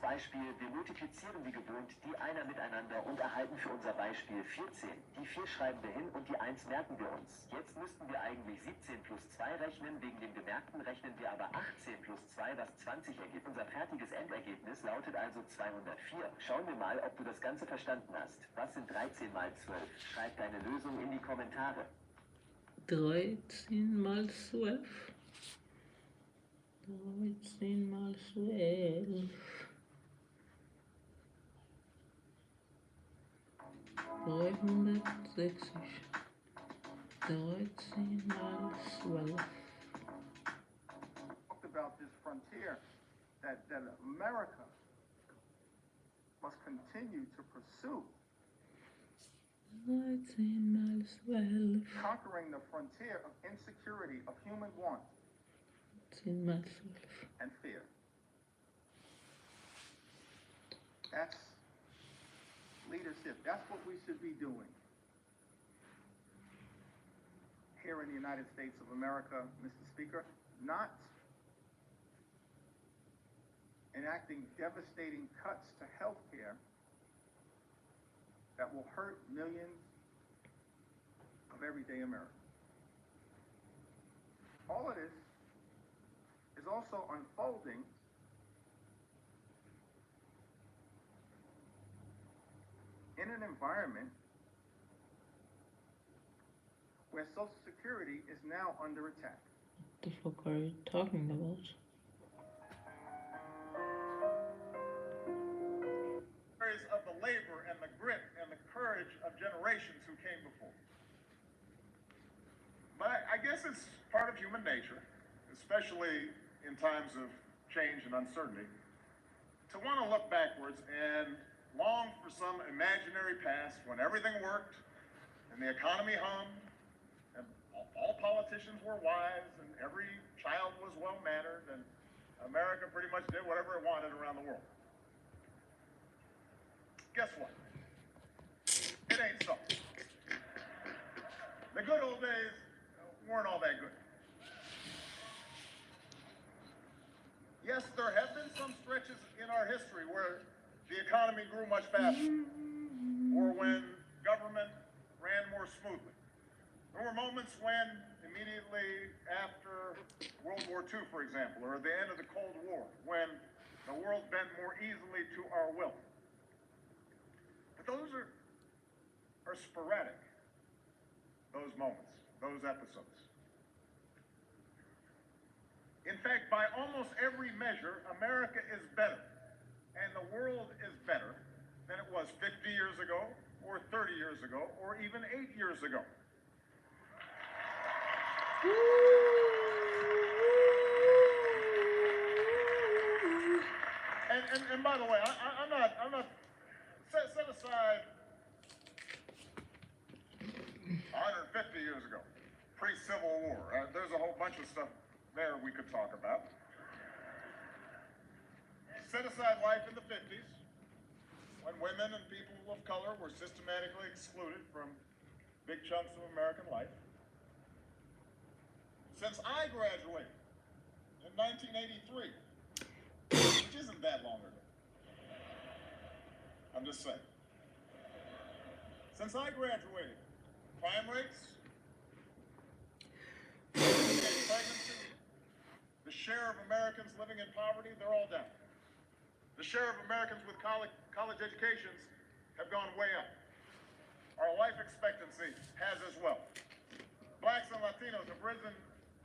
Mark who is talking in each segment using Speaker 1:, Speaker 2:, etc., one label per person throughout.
Speaker 1: Beispiel, wir multiplizieren wie gewohnt die Einer miteinander und erhalten für unser Beispiel 14. Die 4 schreiben wir hin und die 1 merken wir uns. Jetzt müssten wir eigentlich 17 plus 2 rechnen, wegen dem Gemerkten rechnen wir aber 18 plus 2, was 20 ergibt. Unser fertiges Endergebnis lautet also 204. Schauen wir mal, ob du das Ganze verstanden hast. Was sind 13 mal 12? Schreib deine Lösung in die Kommentare.
Speaker 2: 13 mal 12. 13 mal 12. 360. 13 mal 12.
Speaker 3: Talked about this frontier that America must continue to pursue.
Speaker 2: 13 mal 12.
Speaker 3: Conquering the frontier of insecurity, of human want
Speaker 2: 13 mal 12.
Speaker 3: and fear. That's leadership. That's what we should be doing here in the United States of America, Mr. Speaker. Not enacting devastating cuts to health care that will hurt millions of everyday Americans. All of this is also unfolding in an environment where Social Security is now under attack.
Speaker 2: What the fuck are you talking about?
Speaker 3: Of the labor and the grit and the courage of generations who came before. But I guess it's part of human nature, especially in times of change and uncertainty, to want to look backwards and long for some imaginary past when everything worked and the economy hummed and all politicians were wise and every child was well-mannered and America pretty much did whatever it wanted around the world. Guess what? It ain't so. The good old days weren't all that good. Yes, there have been some stretches in our history where the economy grew much faster, or when government ran more smoothly. There were moments when, immediately after World War II, for example, or the end of the Cold War, when the world bent more easily to our will. But those are sporadic, those moments, those episodes. In fact, by almost every measure, America is better, and the world is better than it was 50 years ago, or 30 years ago, or even 8 years ago. And by the way, I'm not set aside 150 years ago, pre-Civil War. There's a whole bunch of stuff there we could talk about. Set aside life in the 50s, when women and people of color were systematically excluded from big chunks of American life. Since I graduated in 1983, which isn't that long ago, I'm just saying. Since I graduated, crime rates, pregnancy, the share of Americans living in poverty, they're all down. The share of Americans with college educations have gone way up. Our life expectancy has as well. Blacks and Latinos have risen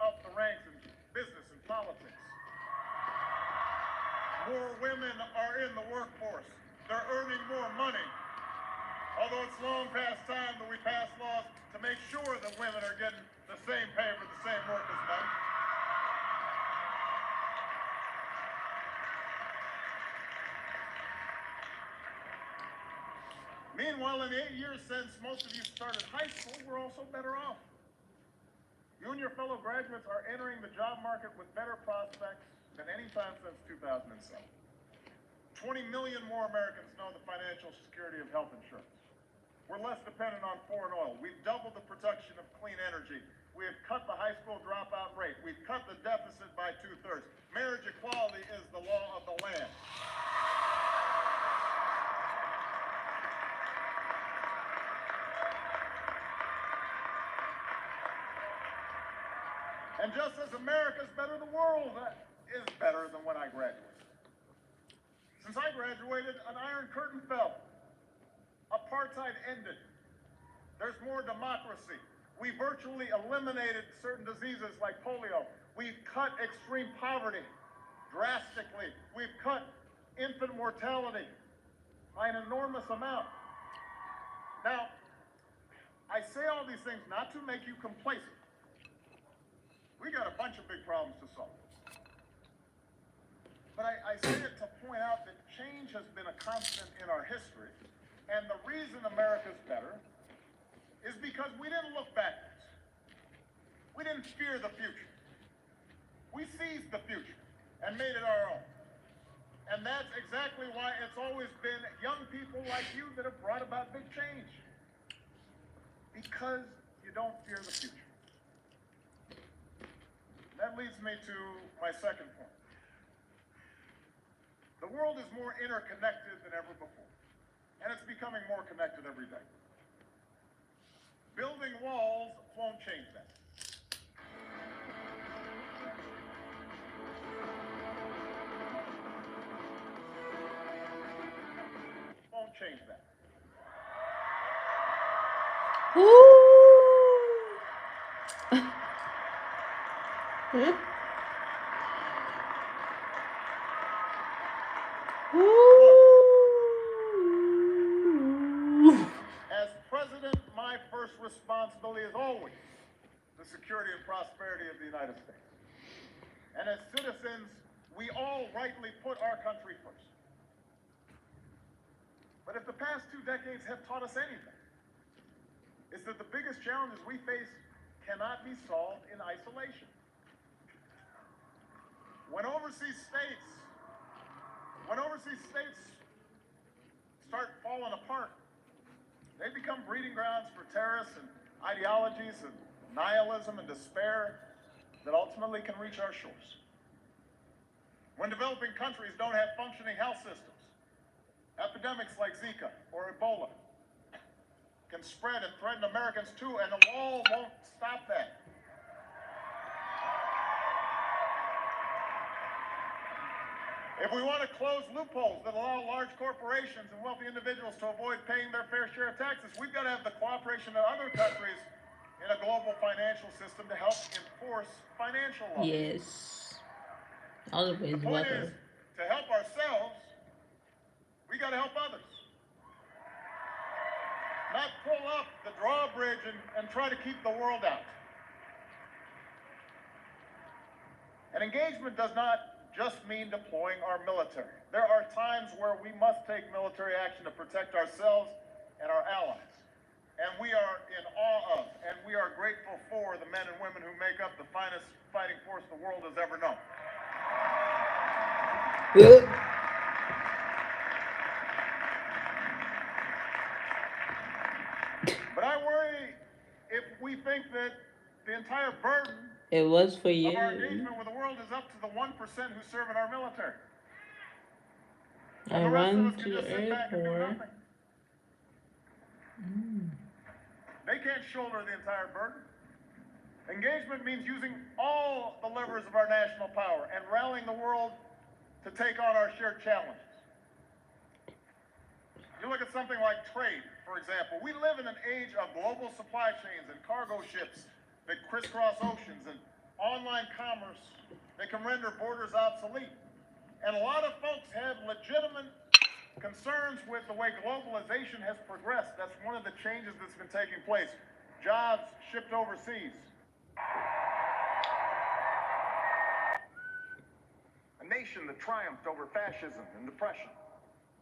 Speaker 3: up the ranks in business and politics. More women are in the workforce. They're earning more money. Although it's long past time that we pass laws to make sure that women are getting the same pay for the same work as men. Meanwhile, in the 8 years since most of you started high school, we're also better off. You and your fellow graduates are entering the job market with better prospects than any time since 2007. 20 million more Americans know the financial security of health insurance. We're less dependent on foreign oil. We've doubled the production of clean energy. We have cut the high school dropout rate. We've cut the deficit by 2/3. Marriage equality is the law of the land. And just as America's better, the world is better than when I graduated. Since I graduated, an Iron Curtain fell. Apartheid ended. There's more democracy. We virtually eliminated certain diseases like polio. We've cut extreme poverty drastically. We've cut infant mortality by an enormous amount. Now, I say all these things not to make you complacent. We got a bunch of big problems to solve. But I say it to point out that change has been a constant in our history. And the reason America's better is because we didn't look backwards. We didn't fear the future. We seized the future and made it our own. And that's exactly why it's always been young people like you that have brought about big change. Because you don't fear the future. That leads me to my second point. The world is more interconnected than ever before. And it's becoming more connected every day. Building walls won't change that. Won't change that. As president, my first responsibility is always the security and prosperity of the United States. And as citizens, we all rightly put our country first. But if the past 2 decades have taught us anything, it's that the biggest challenges we face cannot be solved in isolation. When overseas states start falling apart, they become breeding grounds for terrorists and ideologies and nihilism and despair that ultimately can reach our shores. When developing countries don't have functioning health systems, epidemics like Zika or Ebola can spread and threaten Americans too, and the wall won't stop that. If we want to close loopholes that allow large corporations and wealthy individuals to avoid paying their fair share of taxes, we've got to have the cooperation of other countries in a global financial system to help enforce financial laws.
Speaker 2: Yes. Always
Speaker 3: The point
Speaker 2: better.
Speaker 3: is, to help ourselves, we got to help others. Not pull up the drawbridge and try to keep the world out. And engagement does not just mean deploying our military. There are times where we must take military action to protect ourselves and our allies. And we are in awe of, and we are grateful for the men and women who make up the finest fighting force the world has ever known. But I worry if we think that the entire burden
Speaker 2: It was for
Speaker 3: of
Speaker 2: you.
Speaker 3: our engagement with the world is up to the 1% who serve in our military.
Speaker 2: I
Speaker 3: And the rest of us
Speaker 2: went
Speaker 3: can
Speaker 2: to
Speaker 3: just
Speaker 2: the
Speaker 3: sit back and do
Speaker 2: airport.
Speaker 3: nothing. They can't shoulder the entire burden. Engagement means using all the levers of our national power and rallying the world to take on our shared challenges. You look at something like trade, for example. We live in an age of global supply chains and cargo ships that crisscross oceans and online commerce that can render borders obsolete. And a lot of folks have legitimate concerns with the way globalization has progressed. That's one of the changes that's been taking place. Jobs shipped overseas. A nation that triumphed over fascism and depression.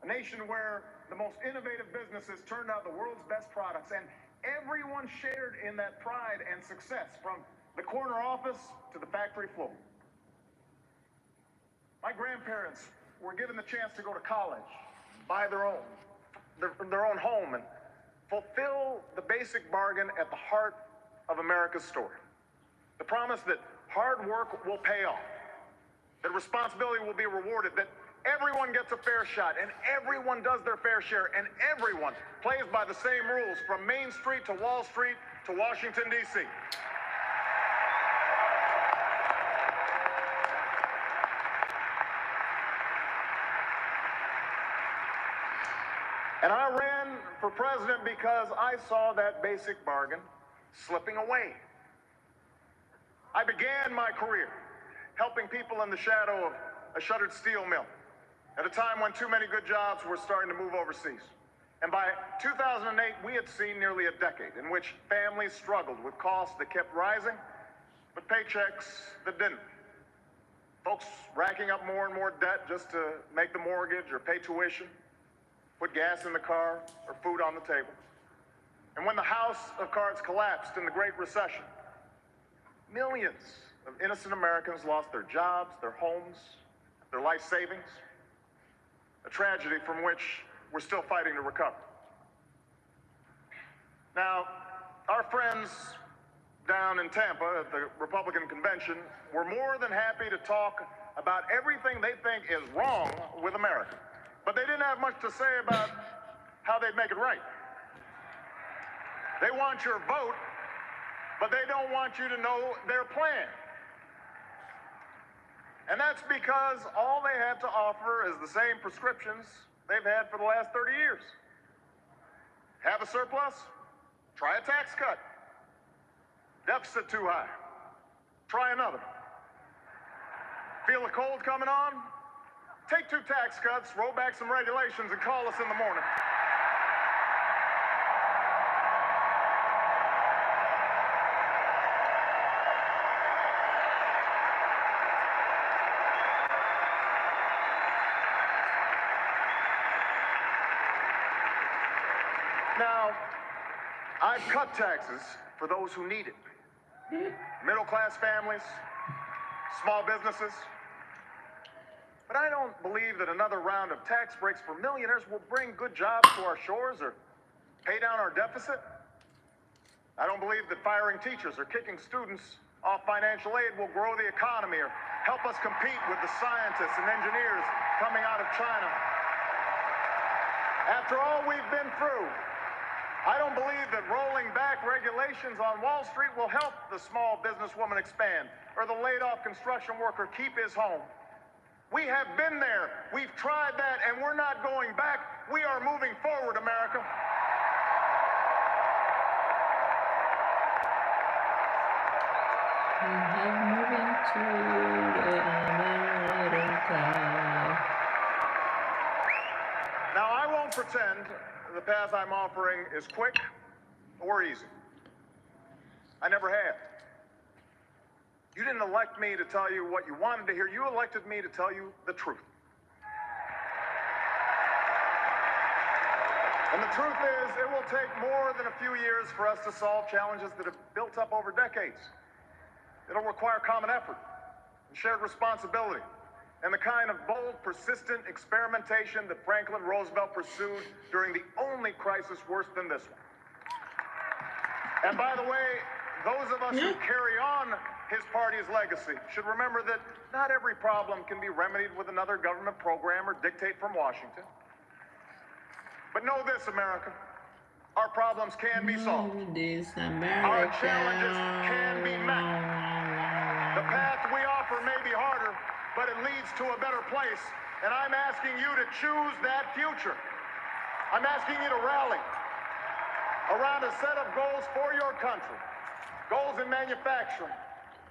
Speaker 3: A nation where the most innovative businesses turned out the world's best products, and everyone shared in that pride and success, from the corner office to the factory floor. My grandparents were given the chance to go to college, buy their own home, and fulfill the basic bargain at the heart of America's story. The promise that hard work will pay off, that responsibility will be rewarded, that everyone gets a fair shot, and everyone does their fair share, and everyone plays by the same rules, from Main Street to Wall Street to Washington, D.C. And I ran for president because I saw that basic bargain slipping away. I began my career helping people in the shadow of a shuttered steel mill at a time when too many good jobs were starting to move overseas. And by 2008, we had seen nearly a decade in which families struggled with costs that kept rising, but paychecks that didn't. Folks racking up more and more debt just to make the mortgage or pay tuition, put gas in the car or food on the table. And when the house of cards collapsed in the Great Recession, millions of innocent Americans lost their jobs, their homes, their life savings, a tragedy from which we're still fighting to recover. Now, our friends down in Tampa at the Republican convention were more than happy to talk about everything they think is wrong with America, but they didn't have much to say about how they'd make it right. They want your vote, but they don't want you to know their plan. And that's because all they have to offer is the same prescriptions they've had for the last 30 years. Have a surplus? Try a tax cut. Deficit too high? Try another. Feel a cold coming on? Take 2 tax cuts, roll back some regulations, and call us in the morning. Now, I've cut taxes for those who need it. Middle-class families, small businesses. But I don't believe that another round of tax breaks for millionaires will bring good jobs to our shores or pay down our deficit. I don't believe that firing teachers or kicking students off financial aid will grow the economy or help us compete with the scientists and engineers coming out of China. After all we've been through, I don't believe that rolling back regulations on Wall Street will help the small businesswoman expand or the laid-off construction worker keep his home. We have been there. We've tried that, and we're not going back. We are moving forward, America.
Speaker 2: We have moving to America.
Speaker 3: Now, I won't pretend the path I'm offering is quick or easy. I never have. You didn't elect me to tell you what you wanted to hear. You elected me to tell you the truth. And the truth is, it will take more than a few years for us to solve challenges that have built up over decades. It'll require common effort and shared responsibility, and the kind of bold, persistent experimentation that Franklin Roosevelt pursued during the only crisis worse than this one. And by the way, those of us who carry on his party's legacy should remember that not every problem can be remedied with another government program or dictate from Washington. But know this, America, our problems can be solved. Our challenges can be met. The path we offer may be harder, but it leads to a better place. And I'm asking you to choose that future. I'm asking you to rally around a set of goals for your country. Goals in manufacturing,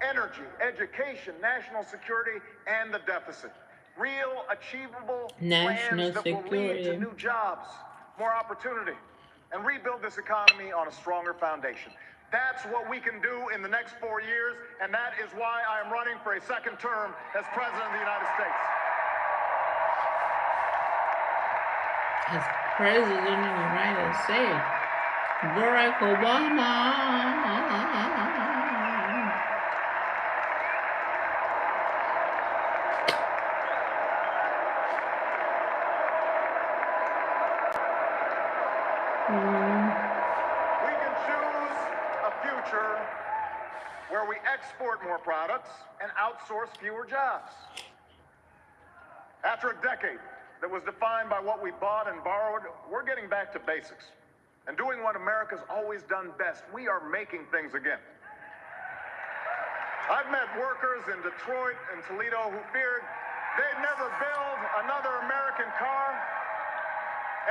Speaker 3: energy, education, national security, and the deficit. Real, achievable plans that will lead to new jobs, more opportunity, and rebuild this economy on a stronger foundation. That's what we can do in the next 4 years, and that is why I am running for a second term as President of the United States.
Speaker 2: As President of the United States, Barack Obama.
Speaker 3: We can choose a future where we export more products and outsource fewer jobs. After a decade that was defined by what we bought and borrowed, we're getting back to basics and doing what America's always done best. We are making things again. I've met workers in Detroit and Toledo who feared they'd never build another American car.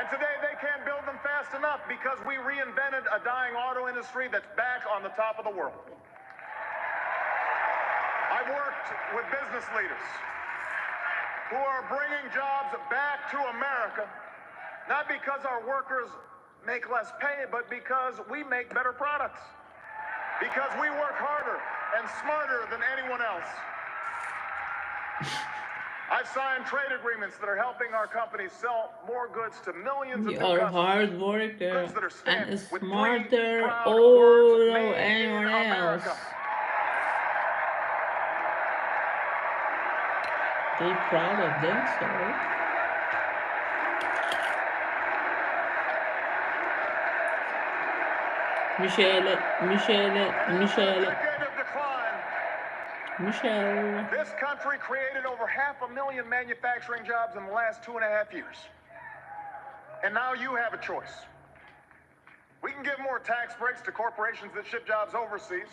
Speaker 3: And today they can't build them fast enough because we reinvented a dying auto industry that's back on the top of the world. I've worked with business leaders who are bringing jobs back to America, not because our workers make less pay, but because we make better products. Because we work harder and smarter than anyone else. I've signed trade agreements that are helping our companies sell more goods to millions of
Speaker 2: You
Speaker 3: new
Speaker 2: are
Speaker 3: customers.
Speaker 2: hard worker
Speaker 3: Goods that are
Speaker 2: and
Speaker 3: stamped with
Speaker 2: smarter
Speaker 3: three proud
Speaker 2: all
Speaker 3: words,
Speaker 2: of
Speaker 3: "Made in
Speaker 2: anyone else.
Speaker 3: America."
Speaker 2: They proud of themselves. Michelle.
Speaker 3: Decade of decline.
Speaker 2: Michelle.
Speaker 3: This country created over 500,000 manufacturing jobs in the last 2.5 years. And now you have a choice. We can give more tax breaks to corporations that ship jobs overseas,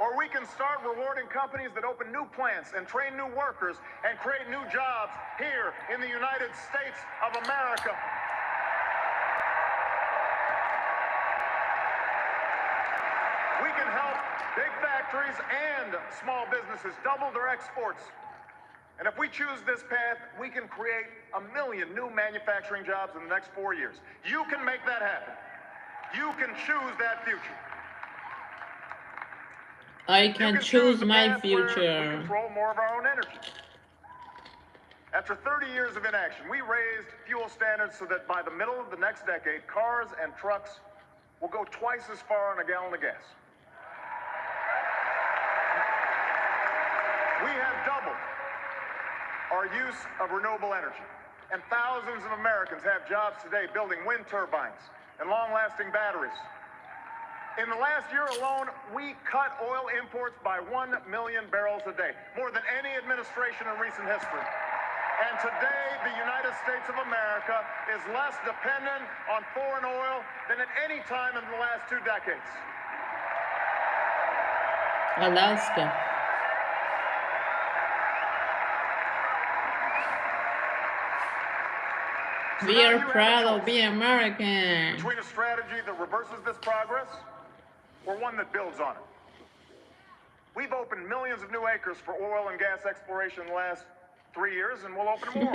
Speaker 3: or we can start rewarding companies that open new plants and train new workers and create new jobs here in the United States of America. We can help big factories and small businesses double their exports. And if we choose this path, we can create 1 million new manufacturing jobs in the next 4 years. You can make that happen. You can choose that future.
Speaker 2: I can choose
Speaker 3: the
Speaker 2: my
Speaker 3: path where
Speaker 2: future.
Speaker 3: we control more of our own energy. After 30 years of inaction, we raised fuel standards so that by the middle of the next decade, cars and trucks will go twice as far on a gallon of gas. We have doubled our use of renewable energy, and thousands of Americans have jobs today building wind turbines and long-lasting batteries. In the last year alone, we cut oil imports by 1 million barrels a day, more than any administration in recent history. And today, the United States of America is less dependent on foreign oil than at any time in the last 2 decades.
Speaker 2: Alaska. We are proud of being American.
Speaker 3: Between a strategy that reverses this progress or one that builds on it. We've opened millions of new acres for oil and gas exploration in the last 3 years, and we'll open more.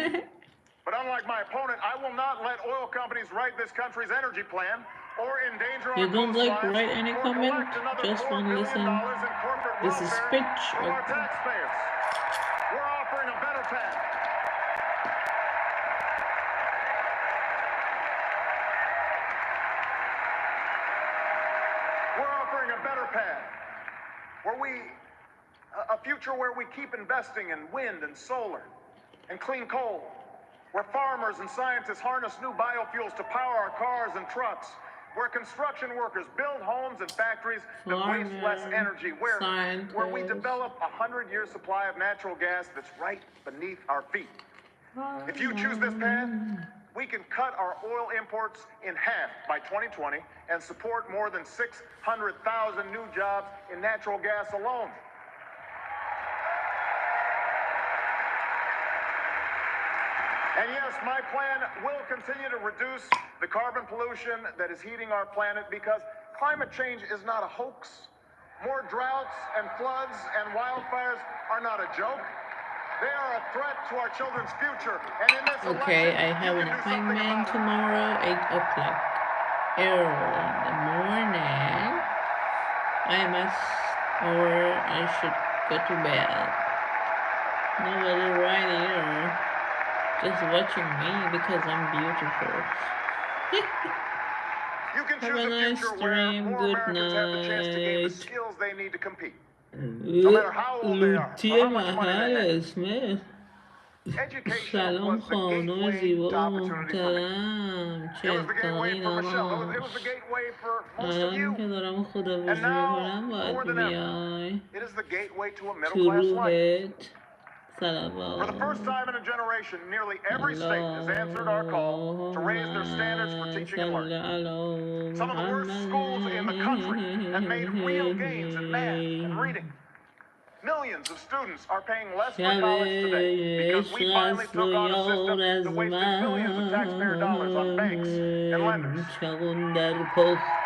Speaker 3: But unlike my opponent, I will not let oil companies write this country's energy plan or endanger our
Speaker 2: You don't like
Speaker 3: coastlines
Speaker 2: write any
Speaker 3: or
Speaker 2: comment?
Speaker 3: collect another
Speaker 2: Just
Speaker 3: $4
Speaker 2: want to
Speaker 3: billion
Speaker 2: listen.
Speaker 3: in corporate
Speaker 2: This is
Speaker 3: welfare
Speaker 2: speech.
Speaker 3: from our
Speaker 2: Okay.
Speaker 3: taxpayers. We're offering a better path. We're offering a better path a future where we keep investing in wind and solar and clean coal, where farmers and scientists harness new biofuels to power our cars and trucks, where construction workers build homes and factories that waste less energy, where we develop a 100-year supply of natural gas that's right beneath our feet. If you choose this path, we can cut our oil imports in half by 2020 and support more than 600,000 new jobs in natural gas alone. And yes, my plan will continue to reduce the carbon pollution that is heating our planet, because climate change is not a hoax. More droughts and floods and wildfires are not a joke. They are a threat to our children's future. And in this
Speaker 2: Okay,
Speaker 3: election,
Speaker 2: I have
Speaker 3: you
Speaker 2: an
Speaker 3: can do something
Speaker 2: appointment
Speaker 3: about it.
Speaker 2: tomorrow, 8 o'clock. Early in the morning. Or I should go to bed. Nobody right here. Just watching me because I'm beautiful.
Speaker 3: You can
Speaker 2: Have
Speaker 3: choose
Speaker 2: a
Speaker 3: a
Speaker 2: nice
Speaker 3: future where
Speaker 2: dream.
Speaker 3: more
Speaker 2: Good
Speaker 3: Americans have the chance to gain the
Speaker 2: night.
Speaker 3: skills they need to compete. No matter how old they are, or how much money they have.
Speaker 2: Smith.
Speaker 3: Education
Speaker 2: سلام
Speaker 3: was the
Speaker 2: خانم
Speaker 3: gateway
Speaker 2: زیبا
Speaker 3: to
Speaker 2: و
Speaker 3: opportunity for me.
Speaker 2: محترم
Speaker 3: It was the gateway
Speaker 2: چطوری
Speaker 3: for Michelle. It
Speaker 2: نماش
Speaker 3: was the gateway for most of
Speaker 2: الان
Speaker 3: you.
Speaker 2: که دارم خدا
Speaker 3: And
Speaker 2: بزرگ
Speaker 3: now,
Speaker 2: میکنم
Speaker 3: more
Speaker 2: باید
Speaker 3: than ever,
Speaker 2: بیای
Speaker 3: it is the gateway to a
Speaker 2: تو
Speaker 3: middle-class life.
Speaker 2: روحت
Speaker 3: For the first
Speaker 2: صلوات
Speaker 3: time in a generation, nearly every state has answered our call to raise their standards for
Speaker 2: اللهم
Speaker 3: teaching and
Speaker 2: صل
Speaker 3: learning.
Speaker 2: على
Speaker 3: Some of the worst schools in the country have made real gains in math and
Speaker 2: محمد
Speaker 3: reading. Millions of students are paying less for college today because we finally took on a system that wasted billions of taxpayer dollars on banks and lenders.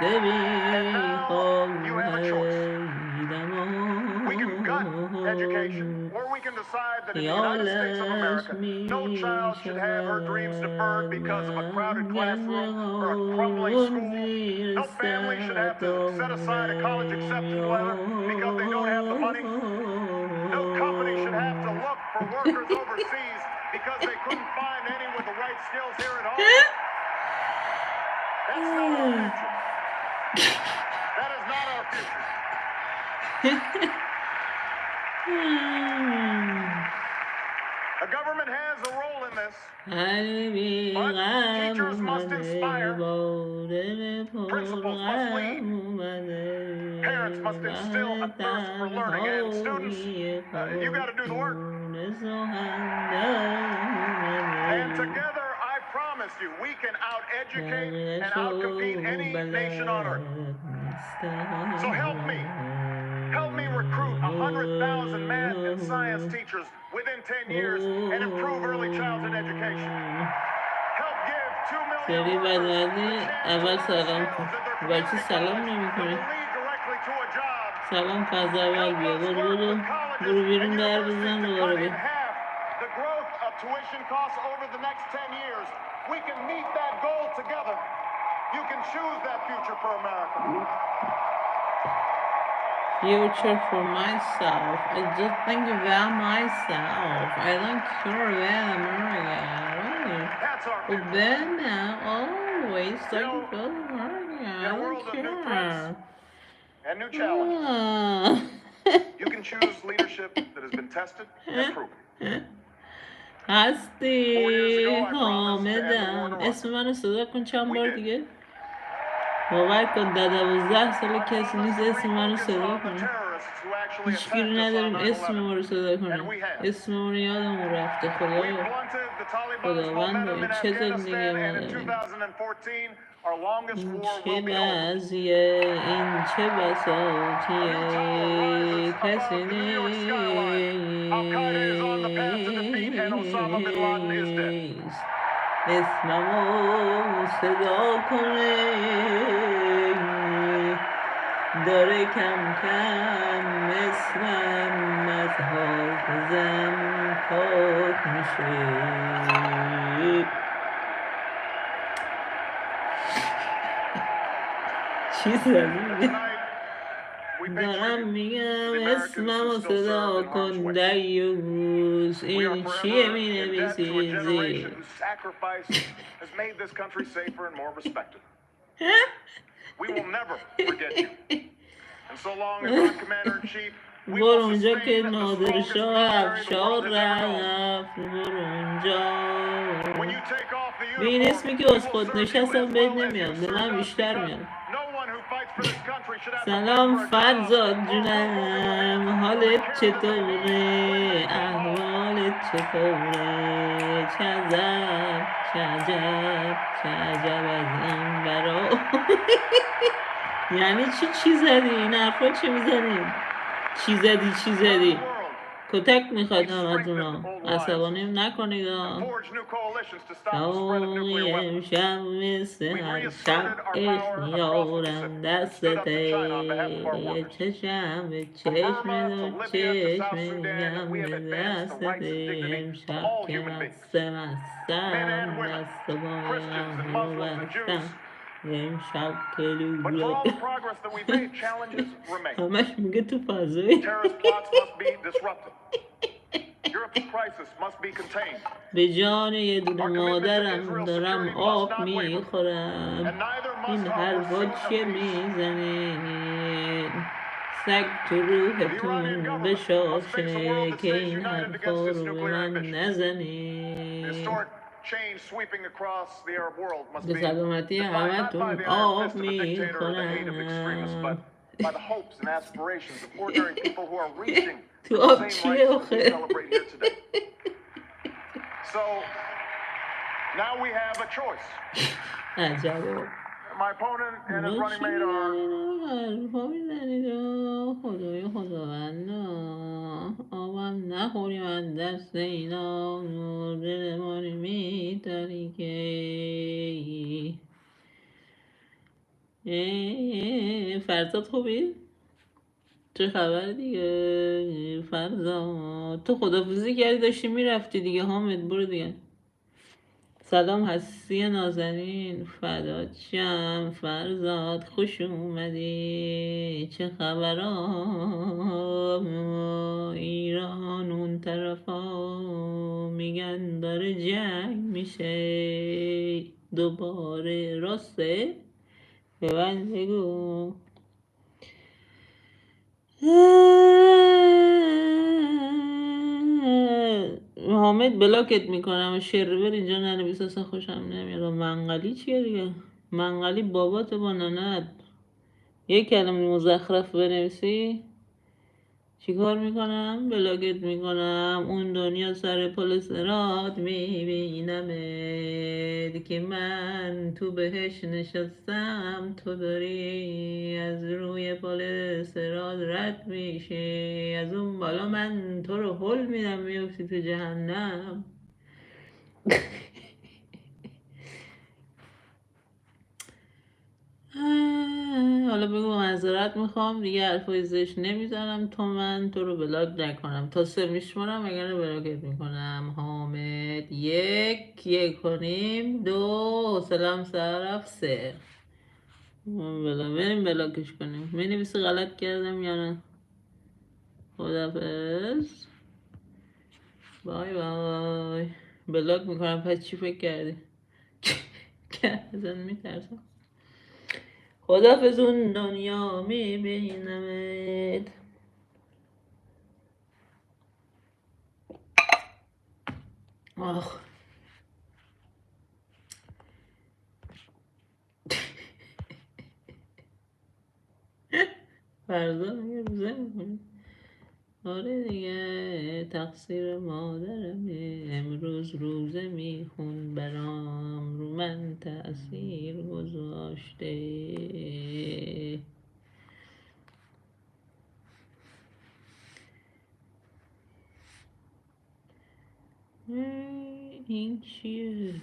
Speaker 3: And now you have a choice. We can gut education, or we can decide that in the United States of America, no child should have her dreams deferred because of a crowded classroom or a crumbling school. No family should have to set aside a college acceptance letter because they don't have the money. No company should have to look for workers overseas because they couldn't find any with the right skills here at home. That's not our future. That is not our future. The government has a role in this, but teachers must inspire, principals must lead, parents must instill a thirst for learning, and students, you got to do the work. And together, I promise you, we can out-educate and out-compete any nation on earth. So help me. Help me recruit 100,000 math and science teachers within 10 years and improve early childhood education. Help give 2 million workers the chance to learn skills that they're community college that will lead directly to a job.
Speaker 2: سلام فضل
Speaker 3: Help
Speaker 2: بیا
Speaker 3: us
Speaker 2: برو
Speaker 3: work
Speaker 2: برو
Speaker 3: with colleges
Speaker 2: برو بیرون
Speaker 3: and
Speaker 2: در
Speaker 3: universities
Speaker 2: بزن
Speaker 3: to
Speaker 2: دوباره
Speaker 3: cut in
Speaker 2: بیا
Speaker 3: half the growth of tuition costs over the next 10 years. We can meet that goal together. You can choose that future for America.
Speaker 2: Future for myself. I just think about myself. I don't care about America.
Speaker 3: That's our
Speaker 2: But
Speaker 3: future.
Speaker 2: then always talking
Speaker 3: know,
Speaker 2: about America. I
Speaker 3: in a
Speaker 2: don't
Speaker 3: world of new threats
Speaker 2: care.
Speaker 3: and new challenges,
Speaker 2: Ah.
Speaker 3: you can choose leadership that has been tested and proven.
Speaker 2: هستی
Speaker 3: 4 years ago, I promised to end the war
Speaker 2: حامدم
Speaker 3: in
Speaker 2: اسم منو صدا کن چند
Speaker 3: We
Speaker 2: بار
Speaker 3: did.
Speaker 2: دیگه باور کن در 12 سال
Speaker 3: I
Speaker 2: کسی نیست
Speaker 3: promised to
Speaker 2: اسم منو
Speaker 3: refocus
Speaker 2: صدا
Speaker 3: on the
Speaker 2: کنه
Speaker 3: terrorists who actually
Speaker 2: هیچگیری
Speaker 3: attacked us on
Speaker 2: نداریم
Speaker 3: 9/11.
Speaker 2: اسم ما رو صدا
Speaker 3: And
Speaker 2: کنیم
Speaker 3: we have.
Speaker 2: اسم ما رو یادمون رفته
Speaker 3: We
Speaker 2: خدایا
Speaker 3: blunted the Taliban's
Speaker 2: خداوند
Speaker 3: momentum in
Speaker 2: چه زندگی
Speaker 3: Afghanistan,
Speaker 2: ما
Speaker 3: and in
Speaker 2: داریم
Speaker 3: 2014, our longest
Speaker 2: این
Speaker 3: war
Speaker 2: چه
Speaker 3: will be over.
Speaker 2: وضعیه این چه
Speaker 3: A new
Speaker 2: بساطیه
Speaker 3: tower rises
Speaker 2: کسی
Speaker 3: above the New York skyline. Al-Qaeda is on the path to defeat, and Osama bin Laden is dead.
Speaker 2: نیست اسممو صدا کنه داره کم کم اسمم از حافظم پاک میشه چی زدی؟
Speaker 3: Tonight, we pay
Speaker 2: دارم
Speaker 3: tribute to the
Speaker 2: میگم
Speaker 3: Americans
Speaker 2: اسمم
Speaker 3: who
Speaker 2: رو
Speaker 3: still
Speaker 2: صدا
Speaker 3: serve in harm's
Speaker 2: کن
Speaker 3: way.
Speaker 2: دیوز
Speaker 3: We are
Speaker 2: این
Speaker 3: forever
Speaker 2: چیه
Speaker 3: in debt to a
Speaker 2: مینویسی
Speaker 3: generation whose sacrifice has made this country safer and more respected. We will never forget you. And so long as I'm Commander-in-Chief, we
Speaker 2: برو
Speaker 3: will
Speaker 2: اونجا که
Speaker 3: sustain the
Speaker 2: نادر
Speaker 3: strongest
Speaker 2: شاه
Speaker 3: military the
Speaker 2: افشار
Speaker 3: world has ever known.
Speaker 2: رفت برو اونجا
Speaker 3: When you take off the
Speaker 2: به این
Speaker 3: uniform,
Speaker 2: اسمی که
Speaker 3: we
Speaker 2: از
Speaker 3: will
Speaker 2: خود
Speaker 3: serve you
Speaker 2: نشستم
Speaker 3: as
Speaker 2: بهت
Speaker 3: well as you
Speaker 2: نمیاد
Speaker 3: served
Speaker 2: دلم
Speaker 3: us,
Speaker 2: بیشتر
Speaker 3: because
Speaker 2: میاد
Speaker 3: no one who fights for this country should have to
Speaker 2: سلام
Speaker 3: fight for a job
Speaker 2: فرزاد
Speaker 3: or
Speaker 2: جونم
Speaker 3: roof over their heads or
Speaker 2: حالت
Speaker 3: the care that they
Speaker 2: چطوره
Speaker 3: need when they go home.
Speaker 2: احوالت چطوره چه عجب چه عجب چه عجب از این برا یعنی چی زدی این حرفا چی میزنی چی زدی کتک میخواد همتونا عصبانیم نکنید تمامی امشب مثل هر شب اختیارم دستته چشم به چشم دو چشم گم به دستته امشب که مستم دست و بایم رو بستم امشب که لولو همش میگه تو فضایی به جان یه دونه مادرم دارم آب میخورم این حرفا چیه میزنین سگ تو روحتون بشاشه که این حرفا رو به من نزنین به سلامتی همتون آب میخورم تو آب چیه آخه
Speaker 3: So now we have a choice.
Speaker 2: عجبه
Speaker 3: my opponent and his running mate are.
Speaker 2: حرفا میزنید و خدای خداوندا آبم نخوری من دست اینا دل ماری میتاری که فرزاد خوبی؟ چه خبر دیگه فرزاد؟ تو خدافزی کردی داشتی میرفتی دیگه حامد برو دیگه. سلام هستی نازنین فدات شم فرزاد خوش اومدی چه خبرها ایران اون طرفا میگن داره جنگ میشه دوباره راسته به من بگو حامد بلاکت میکنم شرور اینجا ننویس اصلا خوشم نمیاد. منقلی چیه دیگه؟ منقلی بابات با ننت یک کلمه مزخرف بنویسی چیکار میکنم؟ بلاکت میکنم. اون دنیا سر پل صراط میبینمت که من تو بهش نشستم تو داری از روی پل صراط رد میشه از اون بالا من تو رو هل میدم میفتی تو جهنم. حالا بگو معذرت میخوام دیگه حرفای زشت نمیزنم تو من تو رو بلاک نکنم تا 3 میشمارم اگر بلاکت میکنم. حامد 1 کنیم 2 حوصله‌ام سر رفت 3 بریم بلاکش کنیم. مینویسی غلط کردم یا نه؟ خدافظ بای بای. بلاک میکنم پس چی فکر کردی؟ که ازن میترسم. خدافظ اون دنیا میبینمت. آخ فردا میگه روزه میکنی. آره دیگه تقصیر مادرمه امروز روزه میخون برام رو من تأثیر گذاشته. این چیه؟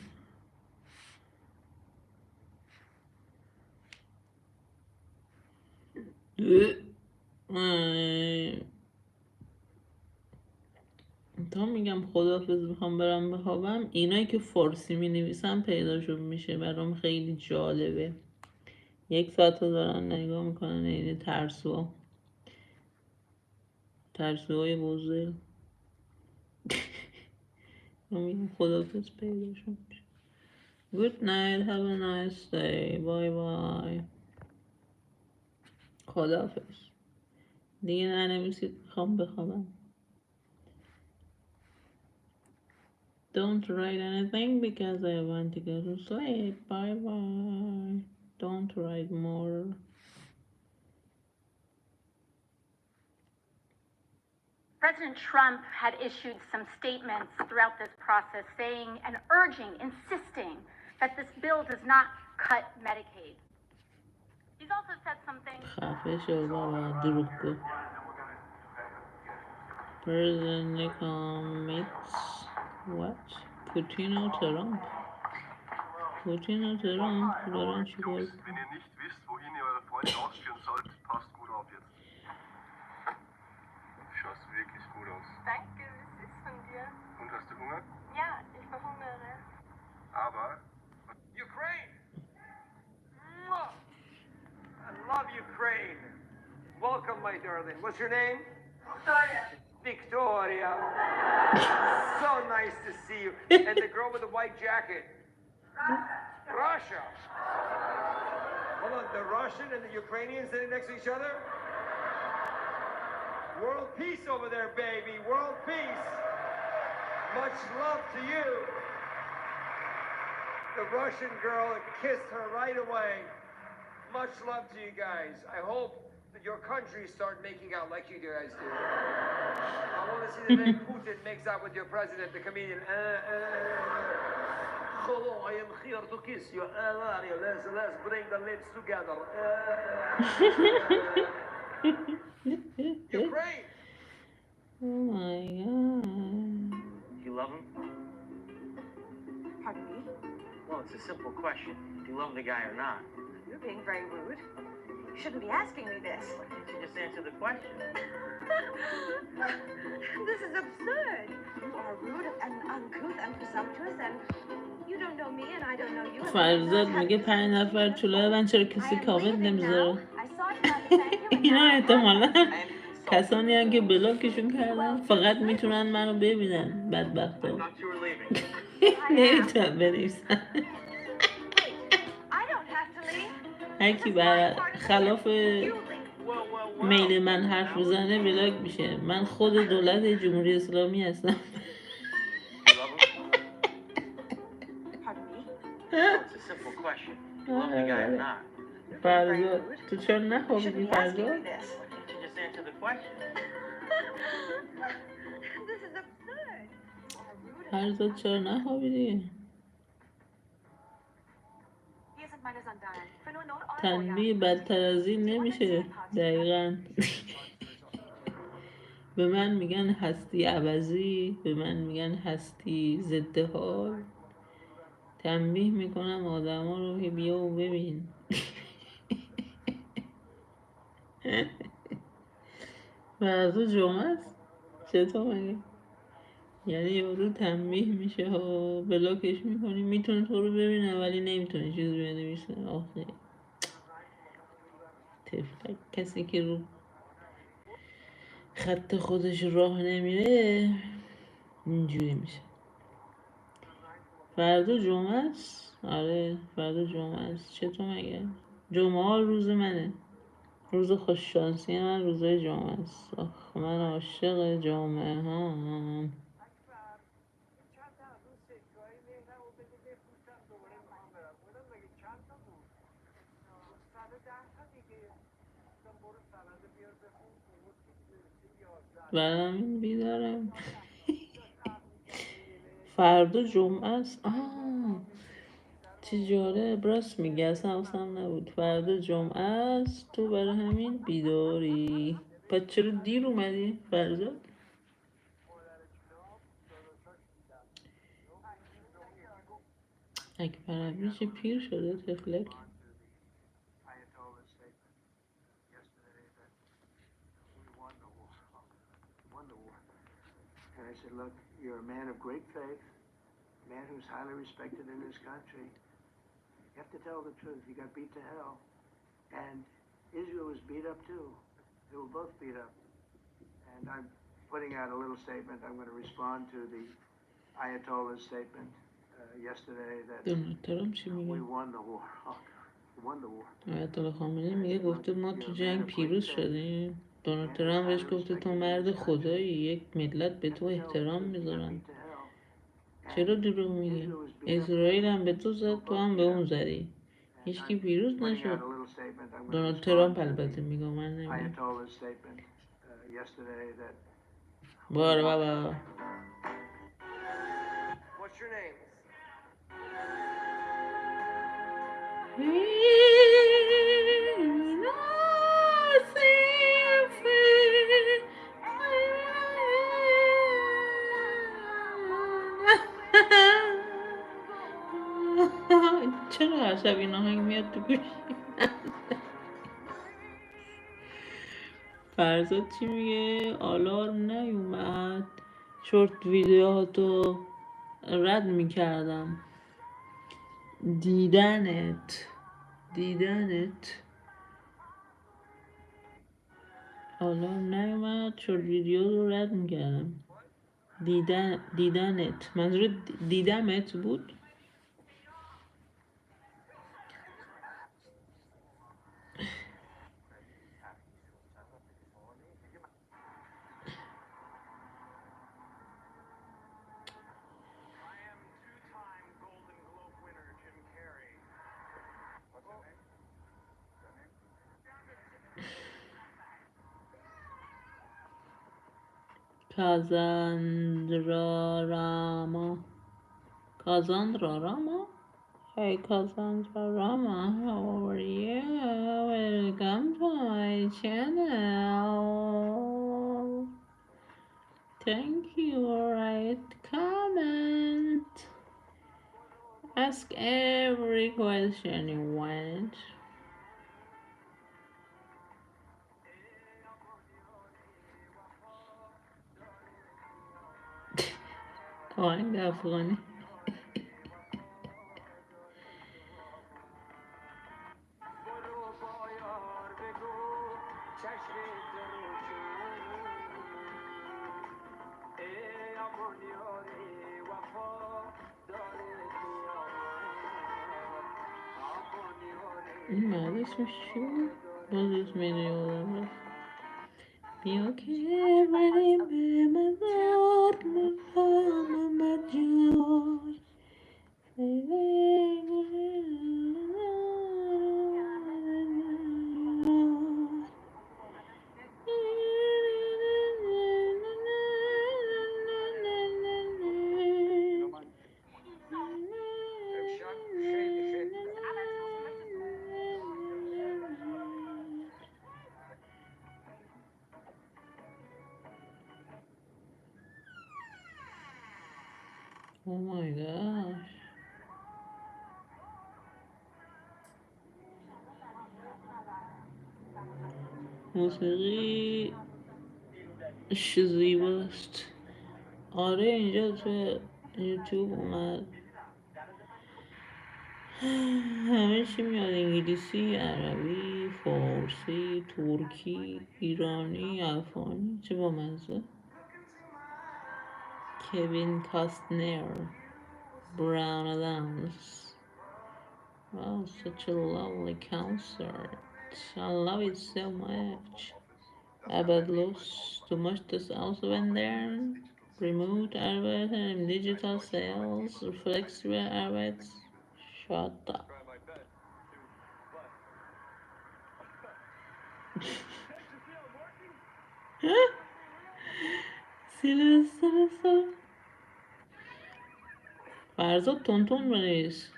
Speaker 2: تا میگم خداحافظ میخوام برم بخوابم اینایی که فارسی می نویسن پیداشون میشه برام خیلی جالبه. 1 ساعت رو دارن نگاه میکنن این ترسوهای بزرگ. میگم خداحافظ پیداشون میشه. Good night, have a nice day, bye bye. خداحافظ دیگه ننویسید میخوام بخوابم. Don't write anything because I want to go to sleep. Bye bye. Don't write more.
Speaker 4: President Trump had issued some statements throughout this process saying and urging, insisting that this bill does not cut Medicaid. He's also said something.
Speaker 2: خفه شو بابا دروغ گفت. President commits what? Putin و ترامپ دارن چی کار؟
Speaker 5: Wenn ihr nicht wisst, wohin ihr eure Freunde ausführen sollt, passt gut auf jetzt. Du schaust wirklich gut aus.
Speaker 4: Danke, was ist von dir?
Speaker 5: Und hast du Hunger?
Speaker 4: Ja, ich verhungere.
Speaker 5: Aber
Speaker 6: Ukraine! Mwah! I love Ukraine. Welcome, my darling. What's your name?
Speaker 4: Victoria.
Speaker 6: Victoria. So nice to see you. And the girl with the white jacket? Russia. Hold on, the Russian and the Ukrainian sitting next to each other? World peace over there, baby. World peace. Much love to you. The Russian girl kissed her right away. Much love to you guys. I hope that your countries start making out like you guys do. I want to see the day Putin makes out with your president, the comedian. Hello, I am here to kiss you. Mario, let's bring the lips together. Ukraine.
Speaker 2: Oh my god.
Speaker 7: Do you love him?
Speaker 8: Pardon me?
Speaker 7: Well, it's a simple question. Do you love the guy or not?
Speaker 8: You're being very rude. You shouldn't be asking me this.
Speaker 7: Why can't you just answer the question?
Speaker 8: This is absurd. You are rude and uncouth and presumptuous and you don't know me and I don't know you.
Speaker 2: فرزاد میگه 5 نفر طوله من چرا کسی کامنت نمیذاره. اینا احتمالا کسانی هم که بلاکشون کردن فقط میتونن منو ببینن. بدبختا
Speaker 7: Thought you were leaving.
Speaker 2: نمیتونن بنویسن. هر کی بر خلاف میل من حرف بزنه بلاک میشه. من خود دولت جمهوری اسلامی هستم.
Speaker 7: It's a simple question. Do you love the guy or not?
Speaker 2: فرزاد تو چرا نخوابیدی فرزاد؟
Speaker 7: Why can't you just answer the question?
Speaker 8: This is absurd.
Speaker 2: فرزاد چرا نخوابیدی؟ تنبیه بدتر از این نمیشه. دقیقا. به من میگن هستی عوضی، به من میگن هستی ضد حال. تنبیه میکنم آدم ها رو که بیا و ببین. فردا جمعه است. چطور مگه؟ یعنی یارو تنبیه میشه ها، بلاکش میکنی، میتونه تو رو ببینه ولی نمیتونه چیزی بنویسه. آخه تفلک کسی که رو خط خودش راه نمیره اینجوری میشه. فردا جمعه است. آره فردا جمعه است. چطور مگه؟ جمعه ها روز منه. روز خوششانسی من روزای جمعه است. آخ من عاشق جمعه هم. برام این بیدارم. فردا جمعه است. چه جالب راست میگه. اصلا نبود. فردا جمعه است تو برای همین بیداری. پس چرا دیر اومدی فردا؟ اکبر عبی چه پیر شده تفلک.
Speaker 9: And I said, look, you're a man of great faith, a man who's highly respected in this country. You have to tell the truth. You got beat to hell. And Israel was beat up too. They were both beat up. And I'm putting out a little statement. I'm going to respond to the Ayatollah's statement yesterday that we won the war. We won the war.
Speaker 2: آیت الله خامنه‌ای میگه گفته ما تو جنگ پیروز شدیم. دونالد ترامپ بهش گفته تو مرد خدایی، یک ملت به تو احترام میذارن. چرا دروغ میگی؟ اسرائیل هم به تو زد، تو هم به اون زدی. هیچکی پیروز نشد. دونالد ترامپ البته میگم، من نمیگم. باره بابا.
Speaker 6: What's your name?
Speaker 2: چرا هر شب این آهنگ میاد تو گوشی؟ فرزاد چی میگه؟ آلارم نیومد. شورت ویدیوهاتو رد میکردم. دیدنت آلارم نیومد. شورت ویدیو رو رد میکردم. دیدنت منظور دیدمت بود؟ کازاندرا راما Hey Cassandra Rama, how are you? Welcome to my channel. Thank you. Write comment. Ask every question you want. آهنگ افغانی این مرد اسمش چی بود؟ باز اسم یادم رفت بیا که بریم به مزار محمد جان Oh my gosh. موسیقی زیباست. آره اینجا تو یوتیوب اومد همه چی میاد انگلیسی، عربی، فارسی، ترکی، ایرانی، افغانی. چه با مزه. کوین کاستنر، براون آدامز. Wow, such a lovely concert. I love it so much. About loss, too much does also went there. Remote advertising, digital sales, flexible ads. Shut up. سیلوستر فرزاد تون بنویس.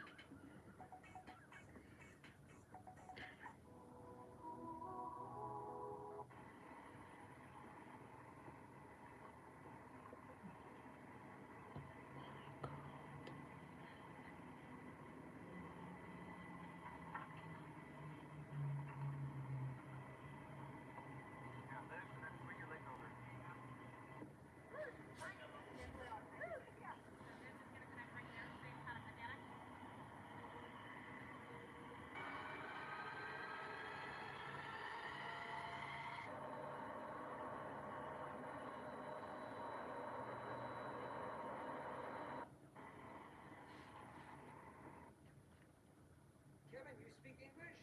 Speaker 6: Kevin, you speak English?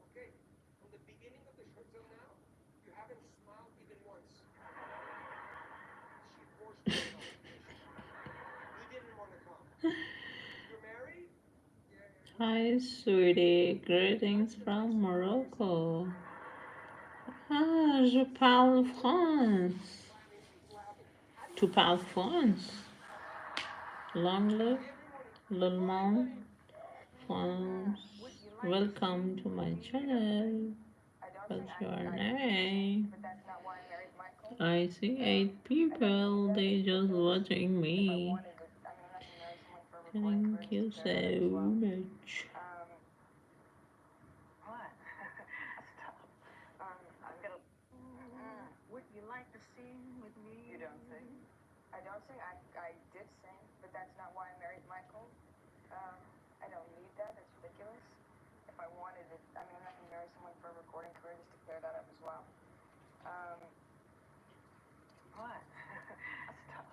Speaker 6: Okay. From the beginning of the show till now, you haven't smiled even once. She forced you to come. You didn't want to come. You're married? Yeah.
Speaker 2: Hi, sweetie. Greetings from Morocco. Ah, je parle France. Tu parles France? Long live L'Allemand France. Welcome to my channel. What's your name? I see 8 people. They just watching me. Thank you so much.
Speaker 8: Would you like to sing with me? You don't sing? I don't sing. I did sing, but that's not why I married Michael. I don't need that. That's ridiculous. If I wanted it, I mean, I'm not going to marry someone for a recording career, just to clear that up as well. What? Stop.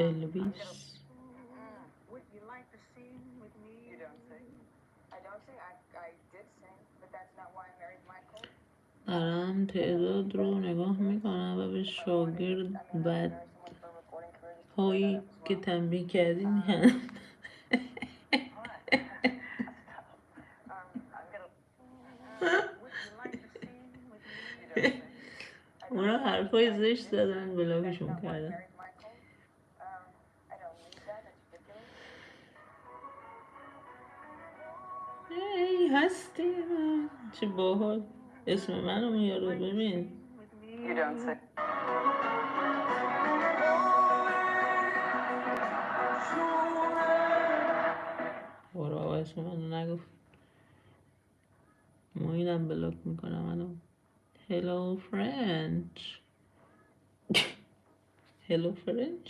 Speaker 2: Elvis.
Speaker 8: Would you like to sing with me? You don't sing? I don't sing. I did sing, but that's not why I married Michael.
Speaker 2: دارم تعداد رو نگاه میکنم و به شاگرد بد هایی که تنبیه کردین اونا حرفای زشت زدن بلاکشون کردن. هستی من چه باحال اسم منو میاره ببین
Speaker 8: You don't say.
Speaker 2: برو بابا اسم منو نگفت ما اینم بلاک میکنم الان Hello French Hello French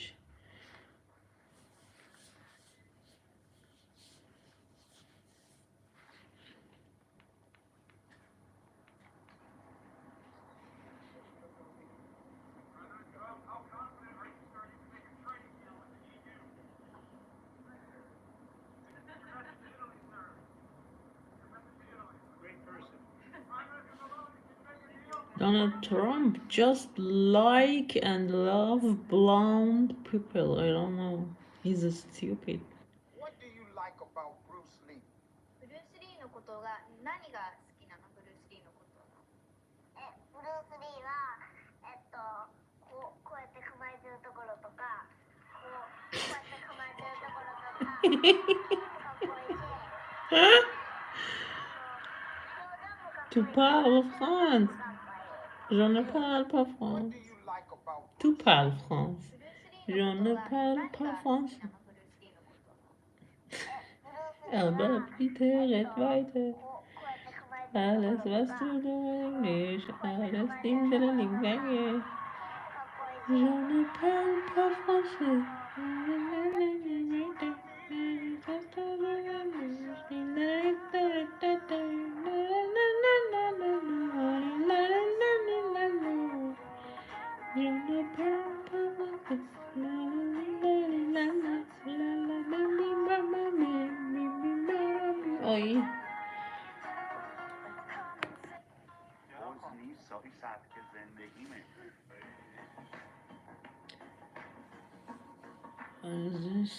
Speaker 2: Donald Trump just like and love blonde people. I don't know. He's stupid.
Speaker 3: What do you like about Bruce Lee?
Speaker 4: ブルース・リーのことが何が好きなの？ブルース・リーのこと。ブルース・リーはこうやって構えてるところとか、こうやって構えてるところとか、かっこいいし。
Speaker 2: Tu parles France. Je ne parle pas
Speaker 3: What
Speaker 2: France.
Speaker 3: do you like about
Speaker 2: Tu parles France. Je ne parle pas français. Aber bitte red weiter. Alles, was du nur Englisch, alles in der Lingwange. Je ne parle pas français. Oj.
Speaker 5: حزنی سبک زندگیمه.
Speaker 2: What is this?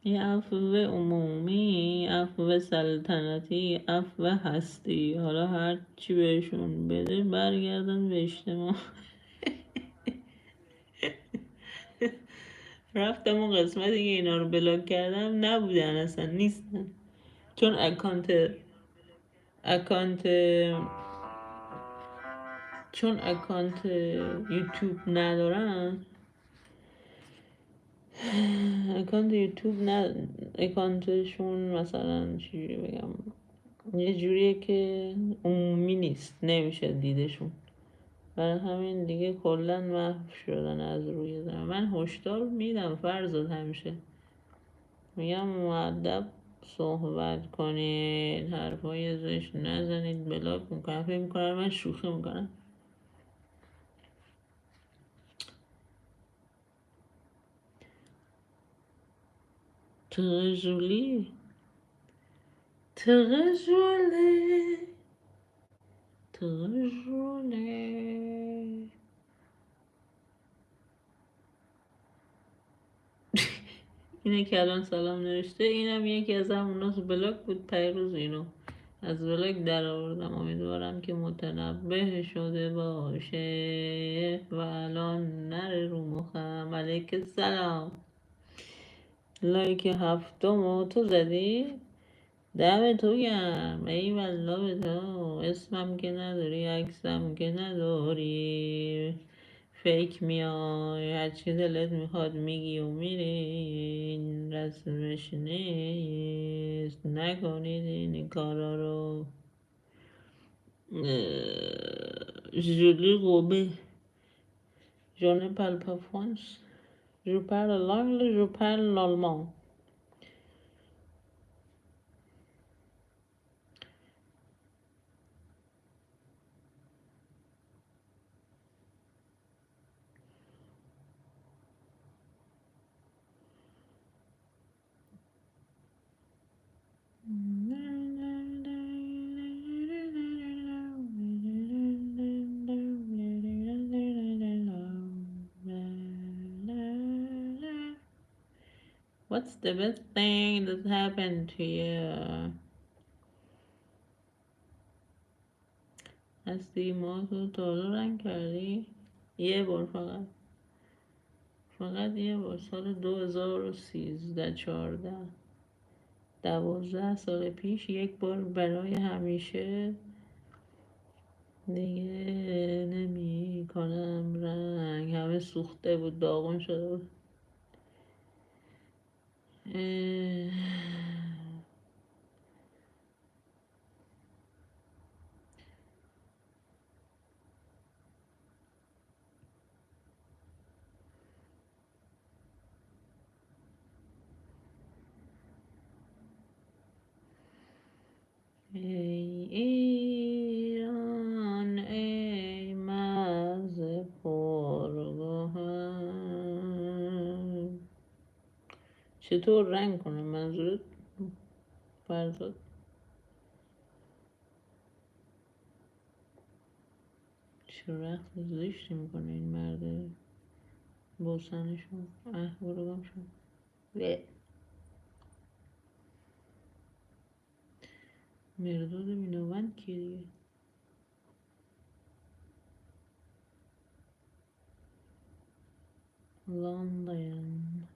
Speaker 2: این عفو عمومی، عفو سلطنتی، عفو هستی، حالا هر چی بهشون بده برگردن به اجتماع. رفتم اون قسمتی که اینا رو بلاک کردم نبودن اصلا نیستن چون اکانت یوتیوب ندارن. اکانتشون مثلا چجوری بگم یه جوریه که عمومی نیست نمیشه دیدشون برای همین دیگه کلا محو شدن از روی زمین. من هشدار میدم فرزاد همیشه میگم مؤدب صحبت کنید حرفای زشت نزنید بلاک میکنم فکر میکنم من شوخی میکنم. Très joli. Très joli. Très joli. اینه که الان سلام نوشته اینم یکی از هموناست بلاک بود پیروز اینو از بلاک در آوردم امیدوارم که متنبه شده باشه و الان نره رو مخم. علیک سلام لایک هفتم تو زدی دم تو گرم ای والله به تو اسمم که نداری عکسم که نداری فیک میای هرچی دلت میخواد میگی و میری این رسمش نیست نکنید این کارا رو. جولی قوبه Je ne parle pas français. Je parle l'anglais, je parle l'allemand. What's the best thing that happened to you؟ هستی موضوع تازه رنگ کردی؟ یه بار فقط یه بار، سال 2013 12 سال پیش یک بار برای همیشه دیگه نمی کنم رنگ. همه سوخته بود، داغون شده بود. ای ایران ای مرز پرگوهر. چطور رنگ کنم منظورت فرزاد؟ چه رخت زشتی میکنه این مرده، بوسنشون. برو گم شد. مرداد مینوند کیه دیگه؟ لندن.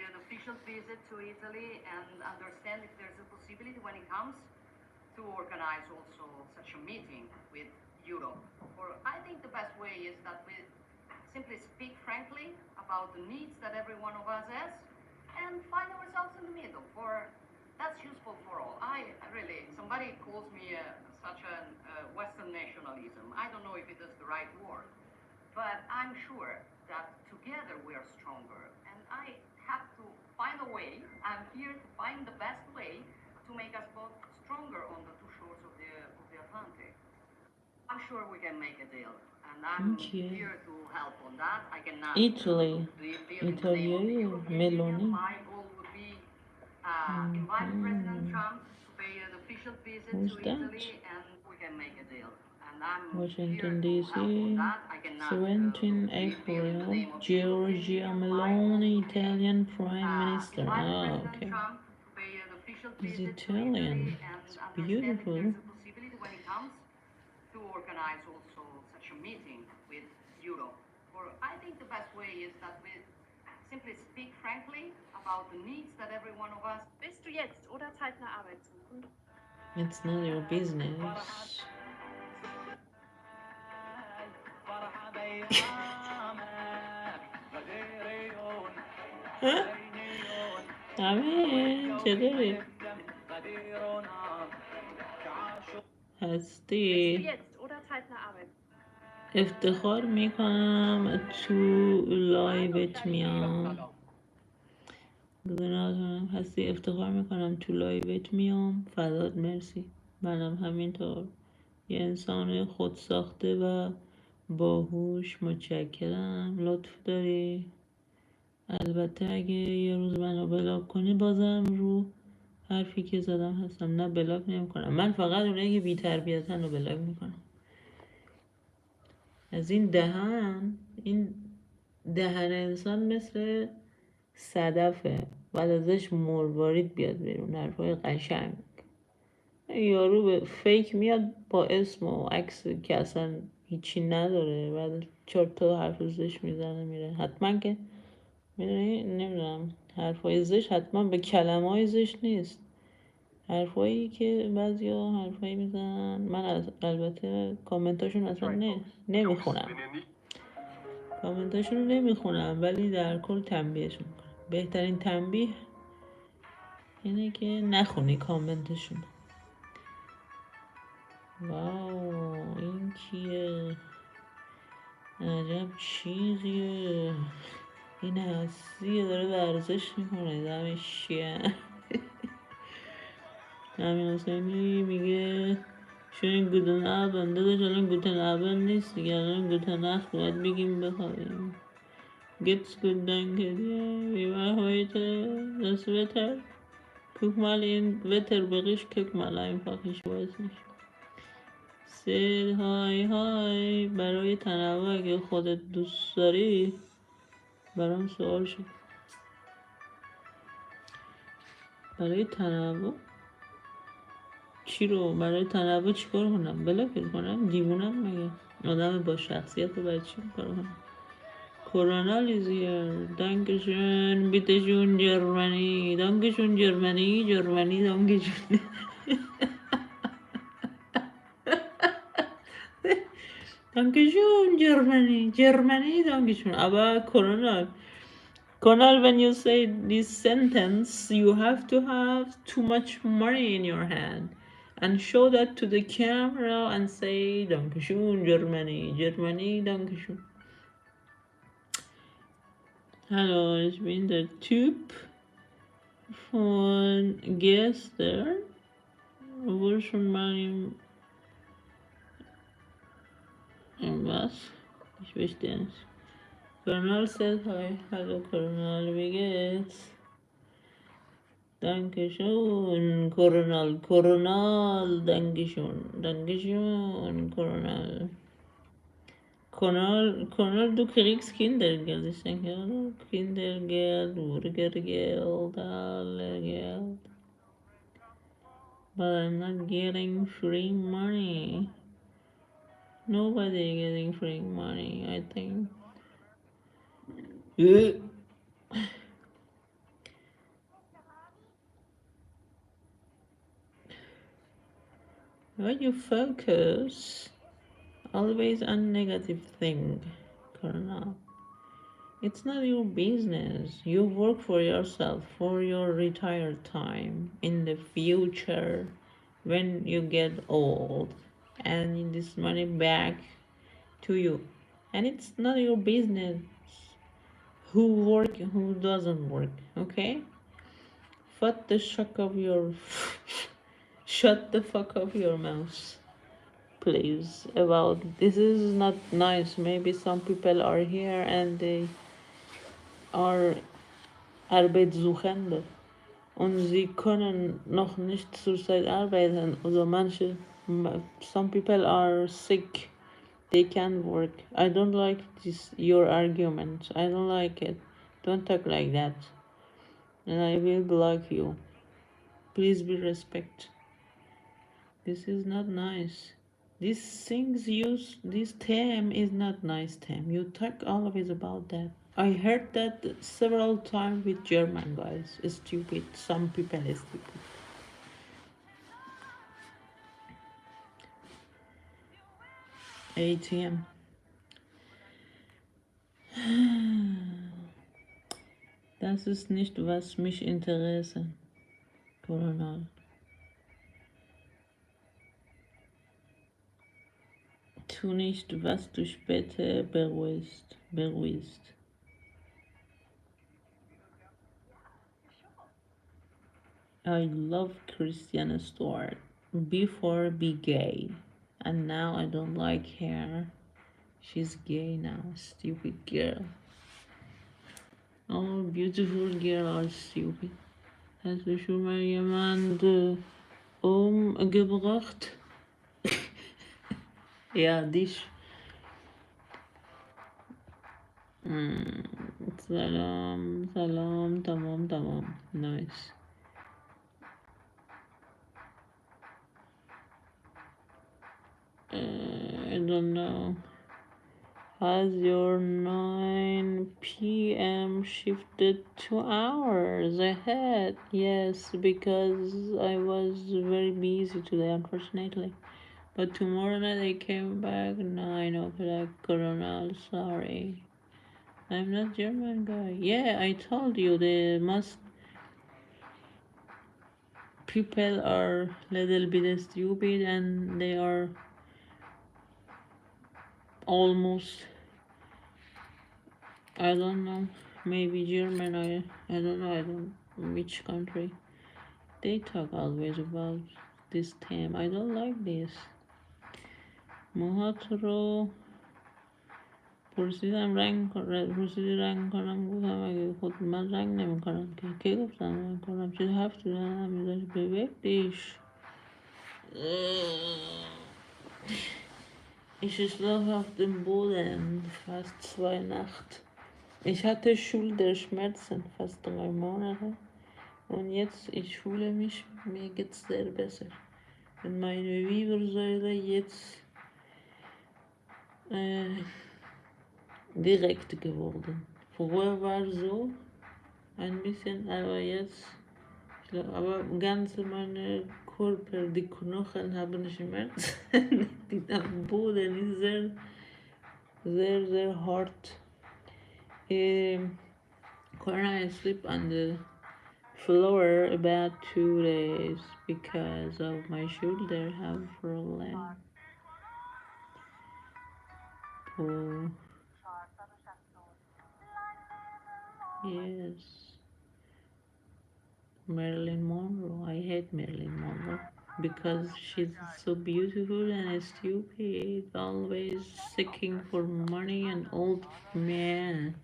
Speaker 10: An official visit to Italy and understand if there's a possibility when it comes to organize also such a meeting with Europe. For I think the best way is that we simply speak frankly about the needs that every one of us has and find ourselves in the middle. For that's useful for all. I really, somebody calls me such a Western nationalism. I don't know if it is the right word, but I'm sure that together we are stronger. And I have to find a way. I'm here to find the best way to make us both stronger on the two shores of the Atlantic. I'm sure we can make a deal, and I'm here to help on that. I cannot
Speaker 2: Italy.
Speaker 10: deal in the name of the European Union.
Speaker 2: Meloni.
Speaker 10: My goal would be invite President Trump to pay an official visit
Speaker 2: Who's
Speaker 10: to
Speaker 2: that?
Speaker 10: Italy, and we can make a deal. And I'm
Speaker 2: Washington,
Speaker 10: here to
Speaker 2: D.C.
Speaker 10: help on that. I cannot
Speaker 2: 17
Speaker 10: deal in the
Speaker 2: April.
Speaker 10: name of the
Speaker 2: Giorgia
Speaker 10: European Union. My
Speaker 2: Meloni,
Speaker 10: goal would be,
Speaker 2: Italian Prime Minister.
Speaker 10: invite
Speaker 2: Oh,
Speaker 10: President
Speaker 2: okay.
Speaker 10: Trump to pay an official
Speaker 2: It's
Speaker 10: visit to
Speaker 2: Italian.
Speaker 10: Italy and
Speaker 2: It's
Speaker 10: understand if
Speaker 2: beautiful.
Speaker 10: there's a possibility when it comes to organize also such a meeting with Europe. For I think the best way is that we simply speak frankly about the needs that every one of us.
Speaker 11: Willst du jetzt oder zeitnah Arbeit suchen?
Speaker 2: It's not your business. امین چطوری؟
Speaker 11: Willst du
Speaker 2: هستی؟
Speaker 11: jetzt oder zeitnah Arbeit?
Speaker 2: افتخار میکنم تو لایوت میام. هستی؟ افتخار میکنم تو لایوت میام. فدات، مرسی. منم همینطور. یه انسان خودساخته و باهوش. متشکرم، لطف داری. البته اگه یه روز منو بلاک کنی بازم رو حرفی که زدم هستم. نه بلاک نمیکنم. من فقط اونایی که بی‌تربیتن رو بلاک میکنم. از این دهن انسان مثل صدفه، بعد ازش مروارید بیاد بیرون. حرفای قشنگ. یارو به فیک میاد با اسم و عکس که اصلا هیچی نداره، بعد 4 تا حرف زشت میزنه میره. حتما که میدونی، نمیدونم، حرفای زشت حتما به کلمه های زشت نیست. حرفایی که بعضیا حرفایی میزنن، من البته کامنتاشون اصلا نمیخونم. کامنتاشون رو نمیخونم، ولی در کل تنبیهشون میکنم. بهترین تنبیه اینه که نخونی کامنتشون. واو این کیه؟ عجب چیزیه. این هستیه داره ورزش میکنه دمش چیه. امیر حسینی میگه شون گودن ابن داداش الان گوتن ابن نیست دیگه الان گوتن نخت باید بگیم بخوابیم. Gets good danke dir. Wie war heute das Wetter? Guck mal in Wetterbericht, guck mal einfach, ich weiß nicht. سید های های برای تنوع اگه خودت دوست داری برام سوال شد. برای تنوع چی رو؟ برای تنوع چی کار کنم؟ بلاکت کنم؟ دیوونم مگه؟ آدم با شخصیت رو باید چی کار کنم؟ کرونا لیزیر دانکشون بیتشون جرمنی دانکشون جرمنی دانکشون. Dankeschön, Germany, Dankeschön. Aber Conal, when you say this sentence, you have to have too much money in your hand and show that to the camera and say Dankeschön, Germany, Dankeschön. Hallo, ich bin der Typ von gestern, wo schon mal was? Ich verstehe nicht. Colonel says hi. Hello, Colonel. Wie geht's? Dankeschön, Colonel. Dankeschön, Colonel, du kriegst Kindergeld. Ich denke, oh, Kindergeld, Bürgergeld, alle Geld. But I'm not getting free money. Nobody getting free money, I think. When you focus always on negative thing, Colonel, it's not your business. You work for yourself, for your retired time, in the future, when you get old, and this money back to you. And it's not your business who work, who doesn't work, okay? Shut the fuck of your mouth, please. About this is not nice. Maybe some people are here and they are Arbeitssuchende und sie können noch nicht zurzeit arbeiten. Also manche, some people are sick. They can't work. I don't like this, your argument. I don't like it. Don't talk like that. And I will block you. Please be respect. This is not nice. This term is not nice term. You talk always about that. I heard that several times with German guys. It's stupid. Some people are stupid. ATM. Das ist nicht, was mich interessiert. Corona. Tu nicht, was du später bereust. I love Christian Stewart. Before be gay. And now I don't like her. She's gay now. Stupid girl. All beautiful girls are stupid. Hast du schon mal jemand umgebracht? Ja, dich. Salam, tamam. Nice. I don't know. Has your 9 p.m. shifted 2 hours ahead? Yes, because I was very busy today, unfortunately. But tomorrow night I came back 9 o'clock, Colonel. Sorry. I'm not German guy. Yeah, I told you they must. people are little bit stupid and they are almost, I don't know, maybe German, I don't know, I don't which country. They talk always about this theme. I don't like this. موهات رو پرسیدی رنگ کنم گفتم اگه خود من رنگ نمی کنم که گفتم رنگ کنم چه هفت دارم میذاری beweg dich. Ich schlafe auf dem Boden fast 2 Nacht. Ich hatte Schulterschmerzen fast 3 Monate und jetzt ich fühle mich, mir geht's sehr besser. Und meine Wirbelsäule jetzt direkt geworden. Vorher war so ein bisschen, aber jetzt, aber ganz meine Körper, die Knochen haben Schmerzen. Der Boden ist sehr, sehr, sehr hart. I sleep on the floor about 2 days because of my shoulder have problem. Oh, yes. Marilyn Monroe. I hate Marilyn Monroe because she's so beautiful and stupid, always seeking for money and old man.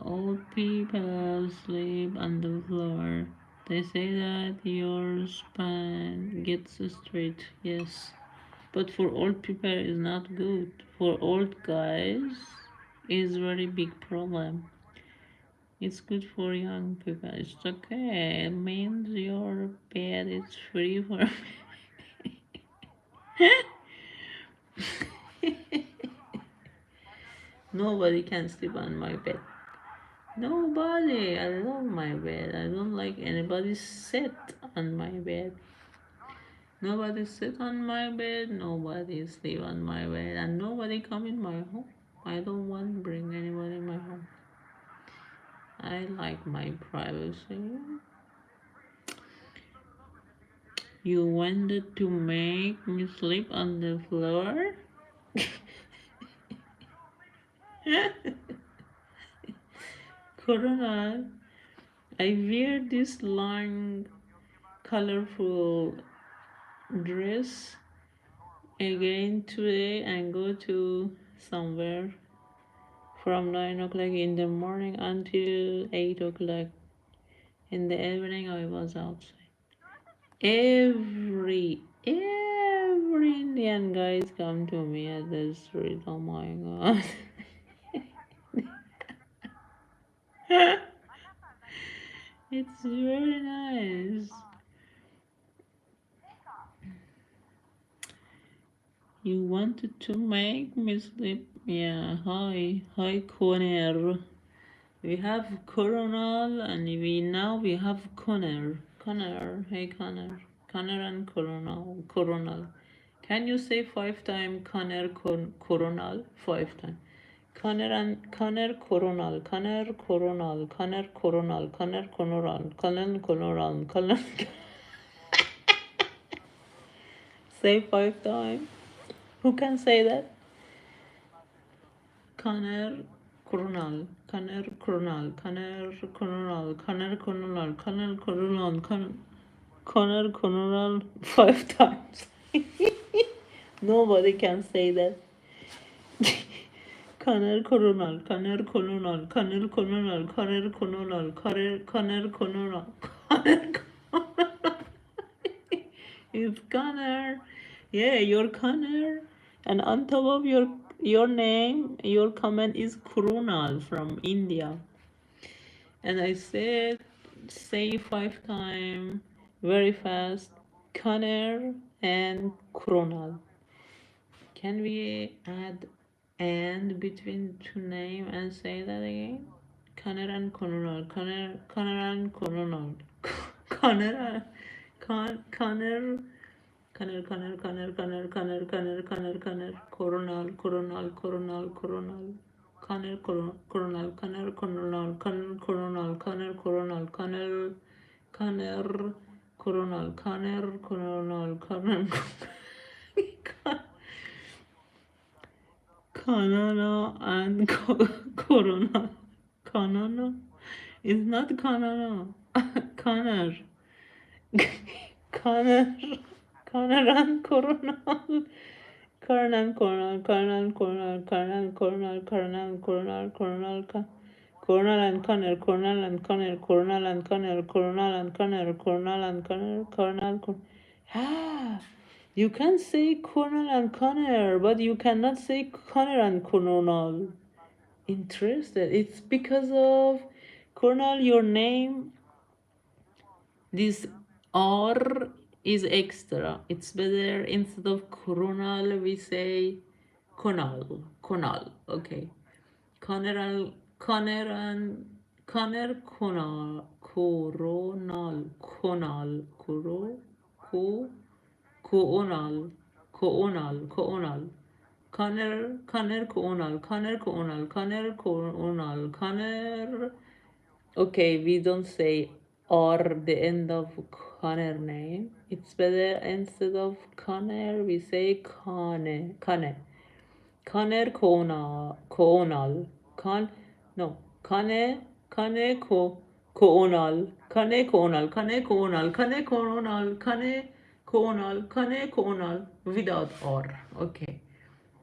Speaker 2: Old people sleep on the floor. They say that your spine gets straight. Yes, but for old people it's not good. For old guys, it's very big problem. It's good for young people. It's okay. It means your bed is free for Nobody can sleep on my bed. Nobody. I love my bed. I don't like anybody sit on my bed. Nobody sit on my bed. Nobody sleep on my bed. And nobody come in my home. I don't want to bring anybody in my home. I like my privacy. You wanted to make me sleep on the floor? Corona, I wear this long, colorful dress again today and go to somewhere from 9 o'clock in the morning until 8 o'clock in the evening. I was outside. Every Indian guys come to me at the street. Oh my god. It's very nice. You wanted to make me sleep? Yeah, hi Connor. We have Coronal and we have Connor. Connor, hey Connor. Connor and Coronal. Can you say 5 times Connor Coronal? 5 times. Connor Coronal. Connor Coronal. Connor Coronal. Connor Coronal. Connor Coronal. Connor. Say 5 times. Who can say that? Connor Coronal, Connor Coronal, Connor Coronal, Connor Coronal, Connor Coronal, Connor Coronal 5 times. Nobody can say that. Connor Coronal, Connor Coronal, Connor Coronal, Connor Coronal, Connor Coronal, It's Connor. Yeah, you're Connor. And on top of your name, your comment is Krunal from India. And I said, say 5 times, very fast, Connor and Krunal. Can we add and between 2 names and say that again? Connor and Krunal, Connor and Krunal, Connor, Connor. Connor, Coronal, Connor, Coronal, Connor, Coronal, Conner, coronal, Conner, coronal, Conner, Canana and Corona. Canana is not Canana. Connor. Connor. Connor and Coronal. Coronal, Coronal, Coronal, Coronal, Coronal, Coronal, Coronal, Coronal, Coronal, Coronal and Connor, Coronal and Connor, Coronal and Connor, Coronal and Connor, Coronal and Connor, Coronal. Ah, you can say Coronal and Connor, but you cannot say Connor and Coronal. Interested. It's because of Coronal, your name, this R is extra. It's better instead of Coronal, we say Conal. Conal. Okay. Conner, Conner, Conal, Coronal, Conal, Coro, Co, Coonal, Coonal, Coonal. Conner, Coonal, Conner, Coonal, Conner, Coonal, Conner. Okay, we don't say or the end of Connor name. It's better instead of Connor, we say Conne, Conne. Conner Coonal. No. Coonal. Conne Coonal. Conne Coonal. Conne Coonal. Conne Coonal. Conne Coonal. Without or. Okay.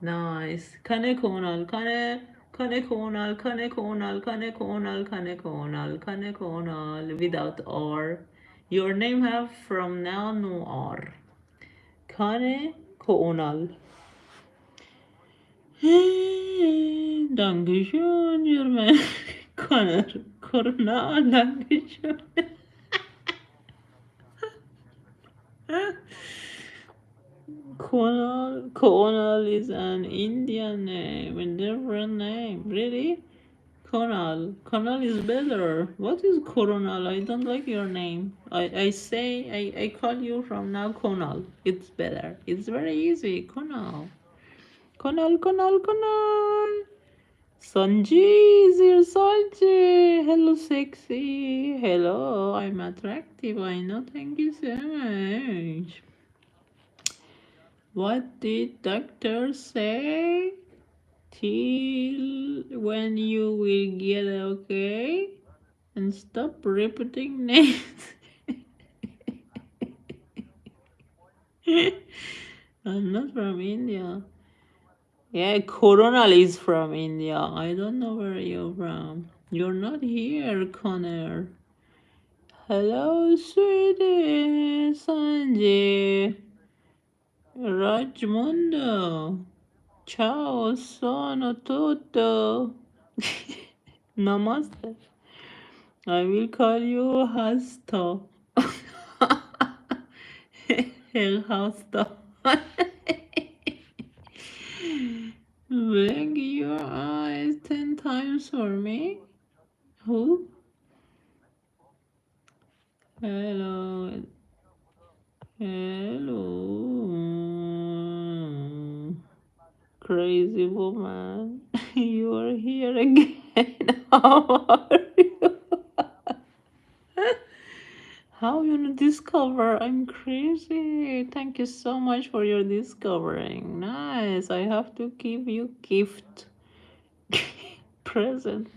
Speaker 2: Nice. Conne Coonal. Conne Coonal. Conne Coonal. Conne Coonal. Conne Coonal. Conne Coonal. Without or. Your name have from now no or. Conne Coonal. Dankeschön, German. Connor. Corona, Dankeschön. Konal is an Indian name, a different name. Really? Konal. Konal is better. What is Coronal? I don't like your name. I call you from now Konal. It's better. It's very easy. Konal. Konal. Sanji is here, Sanji. Hello, sexy. Hello, I'm attractive. I know. Thank you so much. What did doctor say? Till when you will get okay? And stop repeating names. I'm not from India. Yeah, Coronal is from India. I don't know where you're from. You're not here, Connor. Hello, sweetie. Sanjay. Rajmundo. Ciao, sono tutto. Namaste. I will call you Hasta. El Hasta. Blink your eyes 10 times for me. Who? Hello. Crazy woman. You are here again. How are you? How you discover? I'm crazy. Thank you so much for your discovering. Nice. I have to give you gift. Present.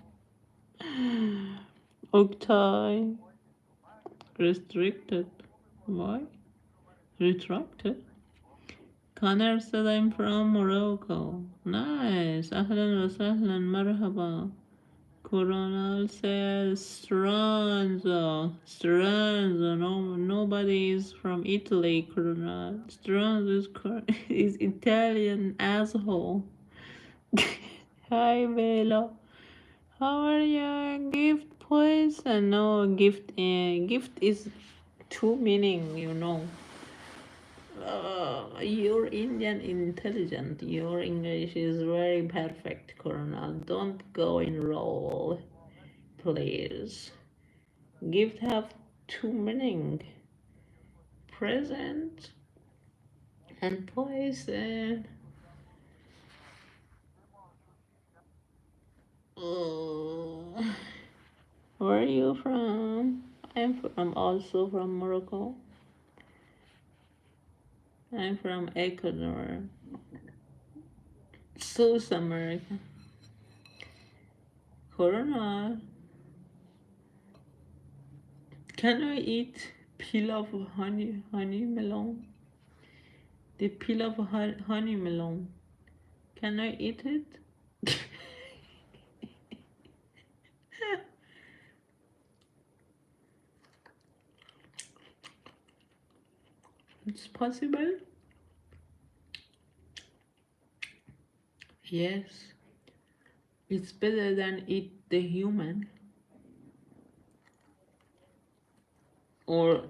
Speaker 2: Octai. Restricted. Why? Retracted? Connor said I'm from Morocco. Nice. Ahlan wa sahlan. Marhaba. Coronal says Stranzo. No, nobody is from Italy, Coronal. Stranzo is Italian asshole. Hi, Bella. How are you? Gift, please? No, gift. Gift is two meaning, you know. You're Indian intelligent. Your English is very perfect, Coronel. Don't go in role, please. Gift have two meaning. Present and poison. Where are you from? I'm also from Morocco. I'm from Ecuador, South America. Corona. Can I eat peel of honey melon? The peel of honey melon. Can I eat it? It's possible. Yes. It's better than eat the human. Or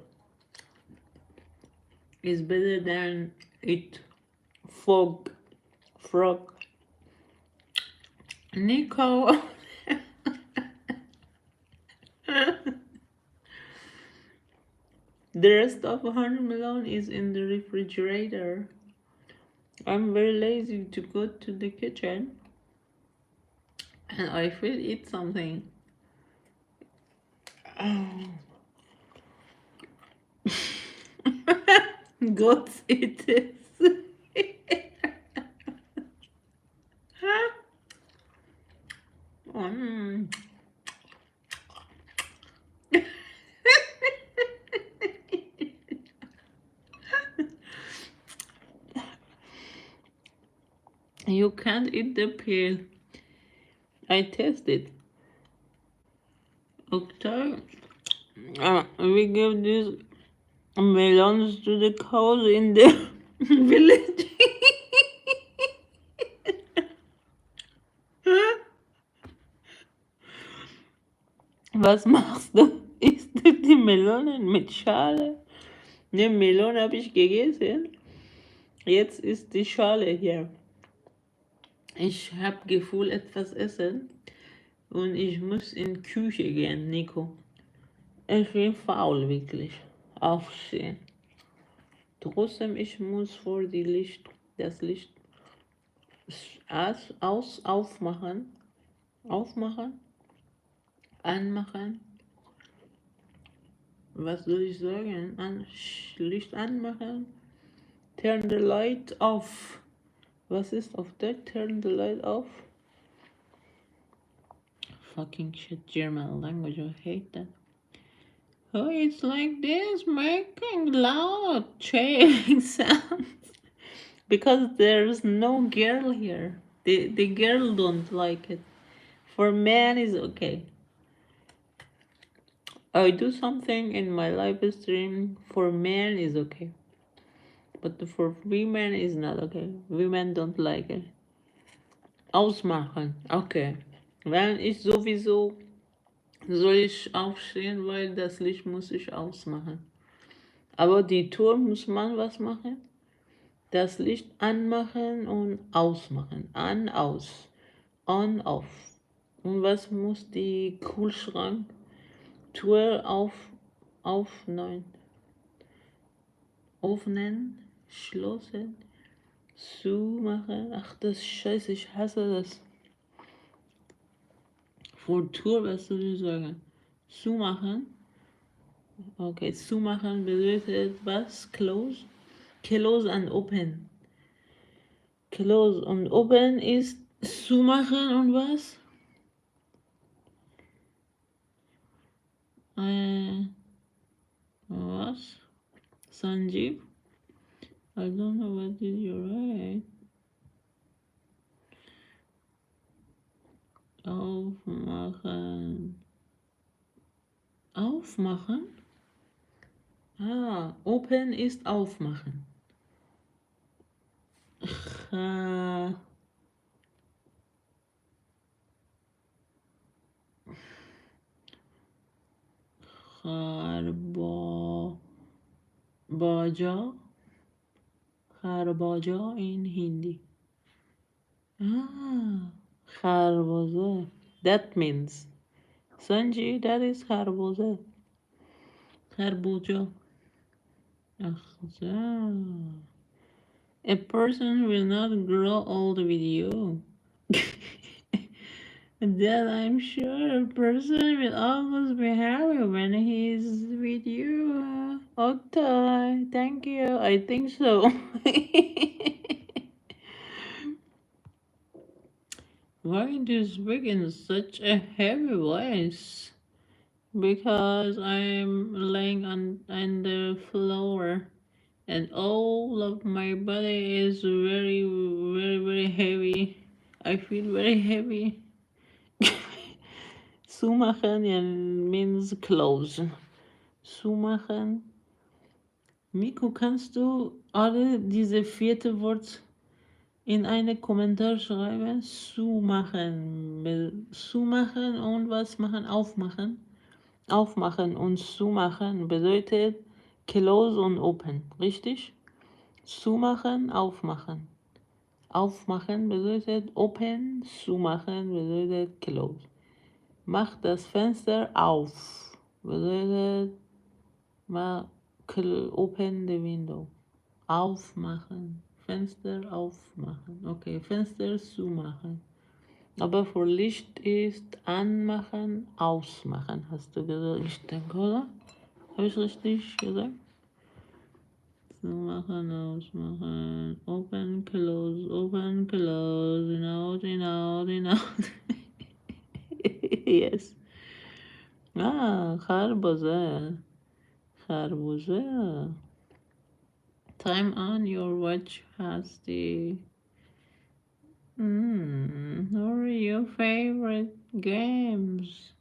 Speaker 2: it's better than eat frog. Nico. The rest of honey melon is in the refrigerator. I'm very lazy to go to the kitchen and I will eat something. Oh. Goats eat this. Mm. You can't eat the peel. I tasted. Okay. We give these melons to the cows in the village. Was machst du? Isst du die Melonen mit Schale? Ne, Melone habe ich gegessen. Jetzt ist die Schale hier. Ich habe Gefühl, etwas essen. Und ich muss in die Küche gehen, Nico. Ich bin faul, wirklich. Aufstehen. Trotzdem, ich muss vor das Licht aufmachen. Anmachen. Was soll ich sagen? Licht anmachen. Turn the light off. Was ist auf Deutsch? Turn the light off. Fucking shit, German language, I hate that. Oh, it's like this, making loud chewing sounds. Because there's no girl here. The girl don't like it. For men is okay. I do something in my live stream for men is okay. But for women is not okay. Women don't like it. Ausmachen. Okay. Wenn ich sowieso soll ich aufstehen, weil das Licht muss ich ausmachen. Aber die Tour muss man was machen? Das Licht anmachen und ausmachen. An, aus. On, off. Und was muss die Kühlschrank? Tour nein. Öffnen, schlossen, zumachen. Ach, das Scheiße, ich hasse das. Vor Tour, was soll ich sagen? Zumachen. Okay, zumachen bedeutet was? Close? Close and open. Close und open ist zumachen und was? Was? Sanjeev? I don't know what did you write. Aufmachen. Aufmachen? Ah, open ist aufmachen. Kharbaja in Hindi. Ah, kharbaza. That means Sanji, that is kharbaza. Kharbaja. A person will not grow old with you. Then I'm sure a person will always be happy when he's with you. Okay, thank you. I think so. Why do you speak in such a heavy voice? Because I'm laying on the floor and all of my body is very, very, very heavy. I feel very heavy. Zumachen means close. Zumachen. Miko, kannst du alle diese vierte Wort in eine Kommentar schreiben? Zumachen. Zumachen und was machen? Aufmachen. Aufmachen und zumachen bedeutet close und open, richtig? Zumachen, aufmachen. Aufmachen bedeutet open, zumachen bedeutet close. Mach das Fenster auf bedeutet open the window. Aufmachen. Fenster aufmachen. Okay, Fenster zumachen. Aber für Licht ist anmachen, ausmachen, hast du gesagt. Ich denke, oder? Habe ich richtig gesagt? Zumachen, ausmachen. Open, close, in out, in out, in out. Yes. خربزه. خربزه. Time on your watch has the... What are your favorite games?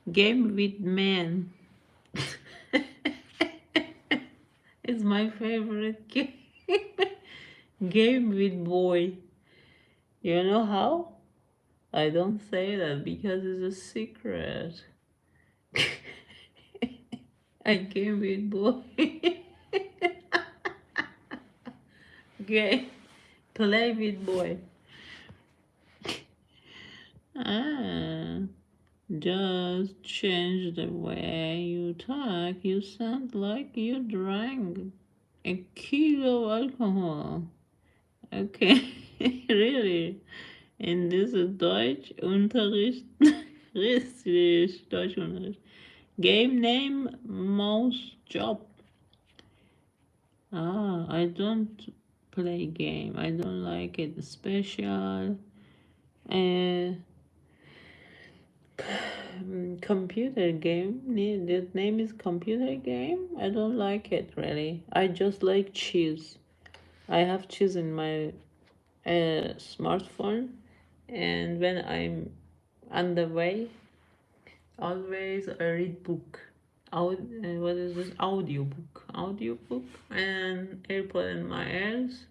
Speaker 2: Game with men. It's my favorite game. Game with boy. You know how? I don't say that because it's a secret. I game with boy. Game. Play with boy. Just change the way you talk. You sound like you drank a kilo of alcohol. Okay, really? In this Deutschunterricht, richtig, Deutschunterricht. Game name, mouse job. I don't play game. I don't like it. Special. Computer game. That name is computer game. I don't like it really. I just like cheese. I have cheese in my smartphone, and when I'm on the way, always I read book. What is this? Audiobook, and AirPod in my ears.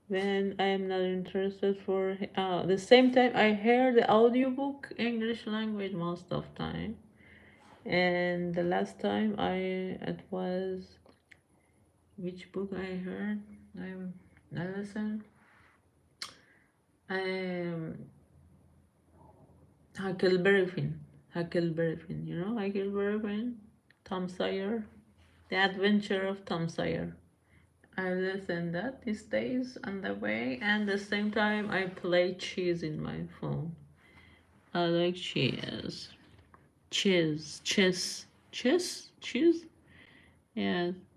Speaker 2: When I am not interested for the same time, I hear the audiobook English language most of time. And the last time it was, which book I heard? I listened. Huckleberry Finn. You know Huckleberry Finn? Tom Sawyer. The Adventure of Tom Sawyer. I listen that these days on the way, and the same time I play cheese in my phone. I like cheese. Chess. Yes.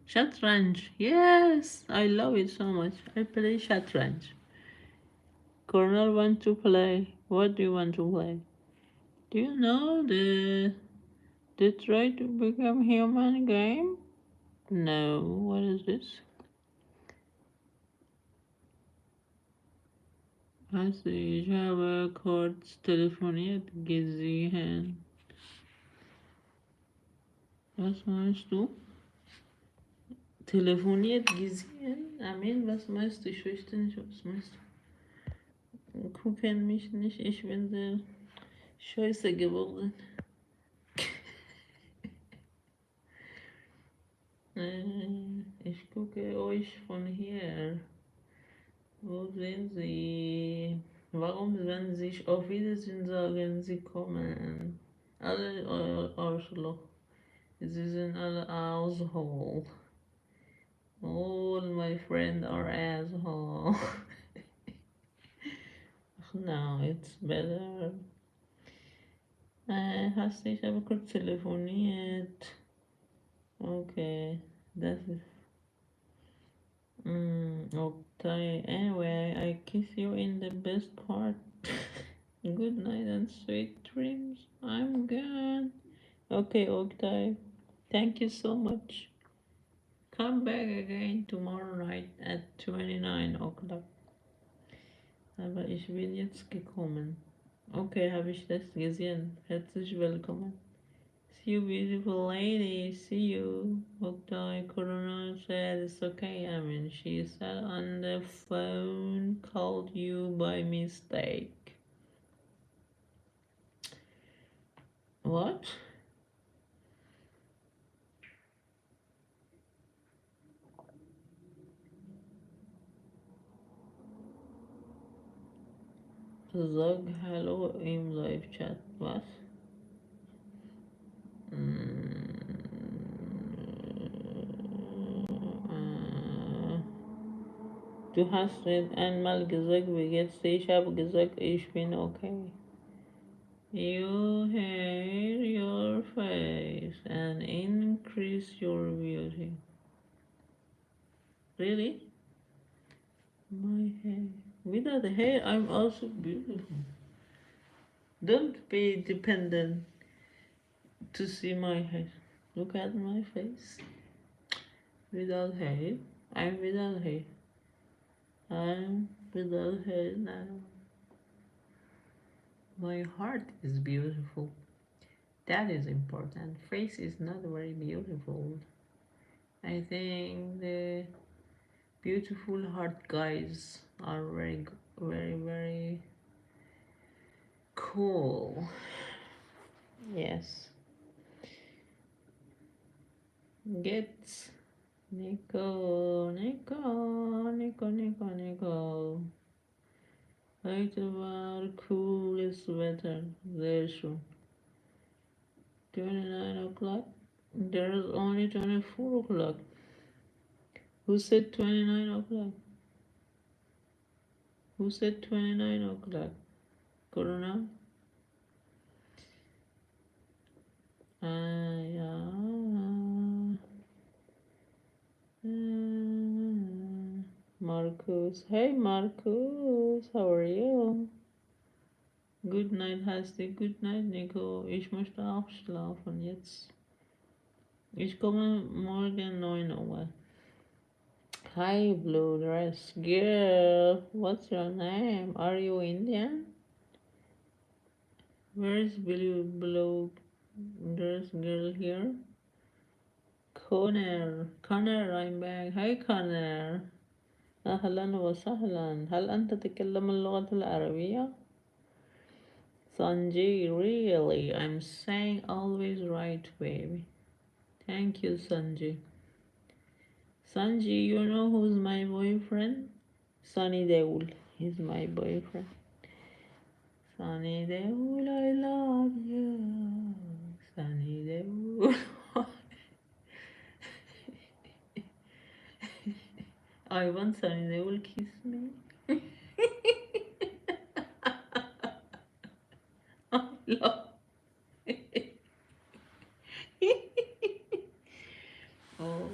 Speaker 2: Shatranj. Yes, I love it so much. I play Shatranj. Colonel want to play. What do you want to play? Do you know the Try to Become Human game? No. What is this? Also, ich habe kurz telefoniert gesehen. Was meinst du? Telefoniert gesehen? Amen, was meinst du? Ich verstehe nicht, was meinst du? Gucken mich nicht, ich bin sehr scheiße geworden. Ich gucke euch von hier. Wo sind sie? Warum, wenn sie auf Wiedersehen sagen, sie kommen? Alle Arschloch. Sie sind alle Asshole. All my friends are asshole. Now it's better. هستی شبکه تلفنیت. Okay, that's it. Okay, anyway, I kiss you in the best part. Good night and sweet dreams. I'm gone. Okay, Oktay, thank you so much. Come back again tomorrow night at 29 o'clock. Aber ich bin jetzt gekommen. Okay, habe ich das gesehen. Herzlich willkommen. See you, beautiful lady. See you. Oktay Corona said it's okay. I mean, she said on the phone, called you by mistake. What? Sag hello im live chat. Was? Du hast nicht einmal gesagt, wie geht's dir? Ich habe gesagt, ich bin okay. You hair your face and increase your beauty. Really? My hair. Without hair, I'm also beautiful. Don't be dependent to see my hair. Look at my face. Without hair, I'm without hair. I'm without hair now. My heart is beautiful. That is important. Face is not very beautiful. I think the beautiful heart guys are very, very, very cool. Yes. Gets Nico. Right about cool sweater. There soon. 29 o'clock. There's only 24 o'clock. Who said 29 o'clock? Who said 29 o'clock? Corona? Yeah. Marcus. Hey Marcus, how are you? Good night, Hasti. Good night, Nico. Ich möchte auch schlafen jetzt. Ich komme morgen 9 Uhr. Hi, blue dress girl. What's your name? Are you Indian? Where's blue dress girl here? Connor, I'm back. Hi, Connor. أهلا وسهلا. هل أنت تتكلم اللغة العربية؟ Sanji, really? I'm saying always right, baby. Thank you, Sanji. Sanji, you know who's my boyfriend? Sunny Deul. He's my boyfriend. Sunny Deul, I love you. Sunny Deul. I want Sunny Deul kiss me. I love Oh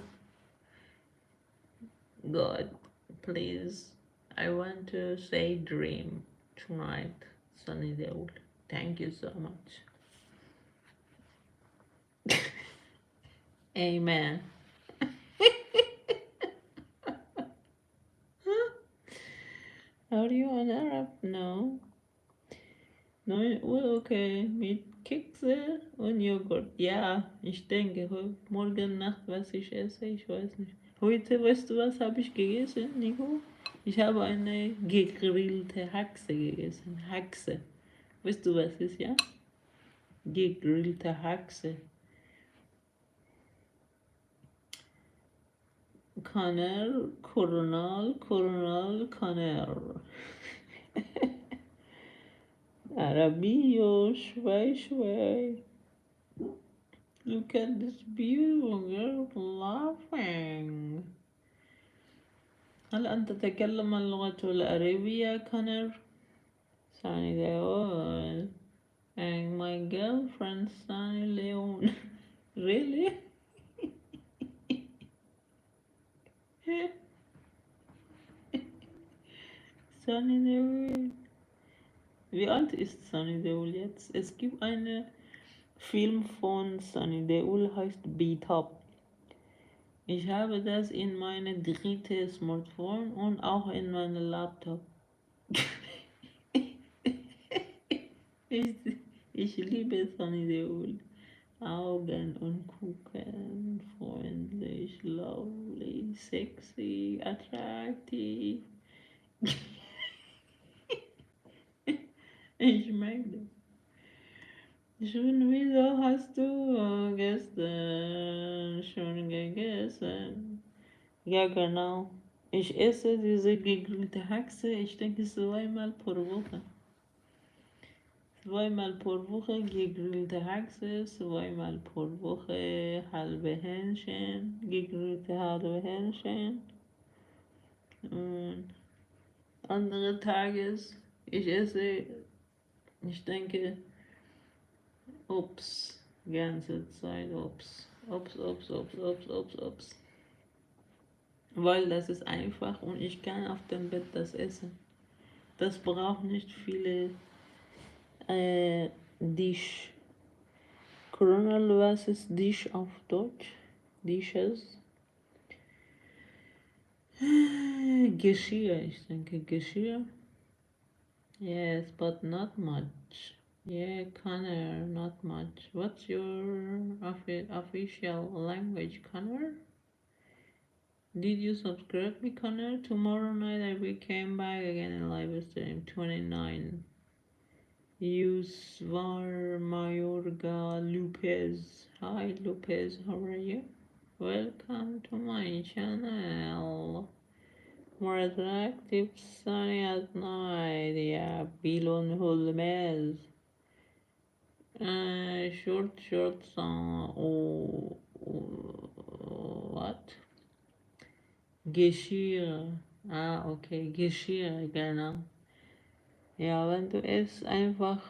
Speaker 2: God, please. I want to say dream tonight, Sunny Deul. Thank you so much. Amen. How do you want Arab? No. No, well, okay. Mit Kekse und Joghurt. Ja, ich denke, morgen Nacht, was ich esse, ich weiß nicht. Heute, weißt du, was habe ich gegessen, Nico? Ich habe eine gegrillte Haxe gegessen. Haxe. Weißt du, was ist, ja? Gegrillte Haxe. Kanel, Coronal, Kanel. Arabio, شوي. Look at this beautiful girl laughing. هل أنت تتكلم اللغة العربية كونر؟ ثاني دول And my girlfriend Sunny Leon. Really? Sunny Leon. Wie alt ist Sunny Deol jetzt? Es gibt einen Film von Sunny Deol, heißt Beat Up. Ich habe das in meinem dritten Smartphone und auch in meinem Laptop. ich, ich liebe Sunny Deol. Augen und gucken, freundlich, lovely, sexy, attraktiv. Ich mag das. Schon wieder hast du gestern schon gegessen. Ja, genau. Ich esse diese gegrillte Haxe, ich denke zweimal pro Woche. Zweimal pro Woche gegrillte Haxe, zweimal pro Woche halbe Hähnchen, gegrillte halbe Hähnchen. Und andere Tages, ich esse, ich denke, Obst, ganze Zeit Obst. Obst. Weil das ist einfach und ich kann auf dem Bett das essen. Das braucht nicht viele Dish. Colonel, was ist Dish auf Deutsch? Dishes? Geschirr, ich denke Geschirr. Yes, but not much. Yeah, Connor, not much. What's your official language, Connor? Did you subscribe me, Connor? Tomorrow night I will come back again in live stream 29. Yusvar Mayorga Lopez. Hi Lopez, how are you? Welcome to my channel. More attractive sunny at night. Yeah, Bilon Holmez. Short song. What? Geschirr. Okay, Geschirr, genau. Ja, wenn du es einfach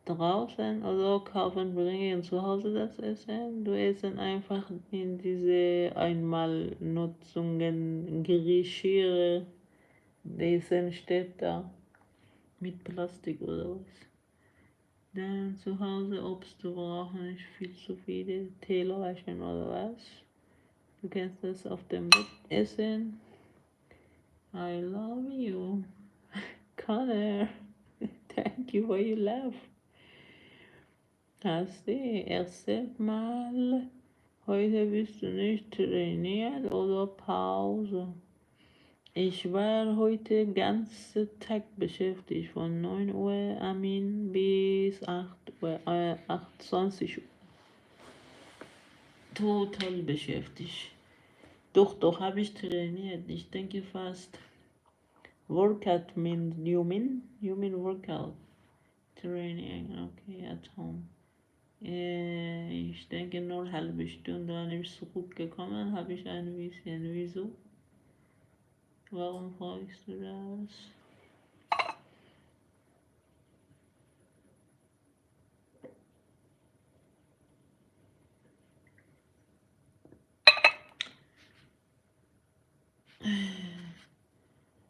Speaker 2: draußen oder kaufen, bringen zu Hause das Essen, du essen einfach in diese Einmalnutzungen, Geschirre, dessen steht da mit Plastik oder was. Dann zu Hause Obst, du brauchst nicht viel zu viele Teller waschen oder was. Du kannst das auf dem Bett essen. I love you, Connor. Thank you for your love. Hast du erstes Mal, heute bist du nicht trainiert oder Pause? Ich war heute den ganzen Tag beschäftigt, von 9 Uhr Amin bis 28 Uhr. Total beschäftigt. Doch, habe ich trainiert. Ich denke fast. Workout means you mean workout. Training, okay, at home. Ich denke nur eine halbe Stunde, wenn ich zurückgekommen habe ich ein bisschen. Wieso? Warum fragst du das?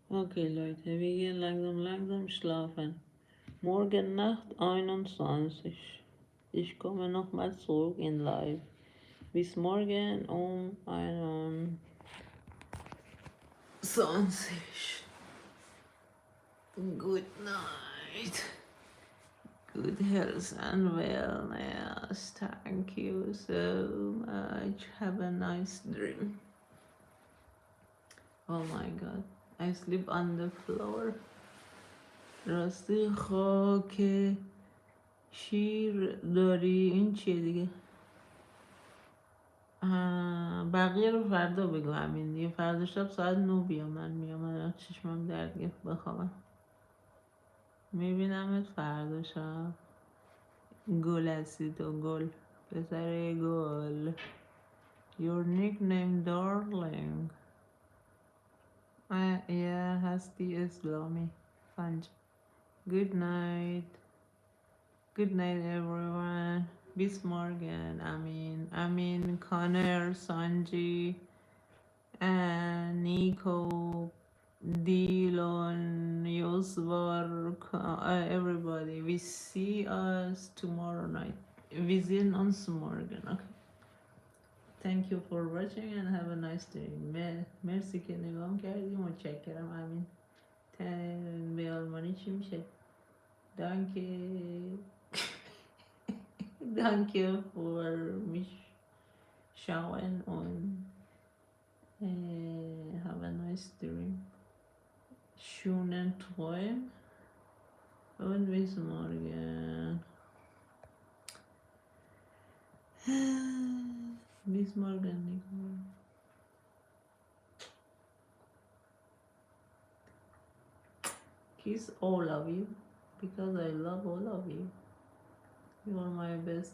Speaker 2: Okay, Leute, wir gehen langsam schlafen. Morgen Nacht 21. Ich komme nochmal zurück in live. Bis morgen um 21. Good night. Good health and wellness. Thank you so much. Have a nice dream. Oh my god. I sleep on the floor. راستی خاک شیر داری این چیه دیگه بقیه رو فردا بگو همین دیگه فردا شب ساعت 9 بیا من میام چشمم درد گرفت بخوابم میبینمت فردا شب گل هستی تو گل پسر گل Your nickname darling yeah هستی اسلامی فنج Good night Good night, everyone. Bis morgen. Amin, Connor, Sanji, and Nico, Dylan, Yosvar, everybody. We see us tomorrow night. We see uns morgen. Okay. Thank you for watching and have a nice day. مرسی که نگاه کردی. متشکرم امین. به آلمانی چی میشه؟ Danke. Danke für mich schauen und have a nice dream. Schönen Träum und bis morgen. Bis morgen, Nicole. Kiss all of you because I love all of you. You are my best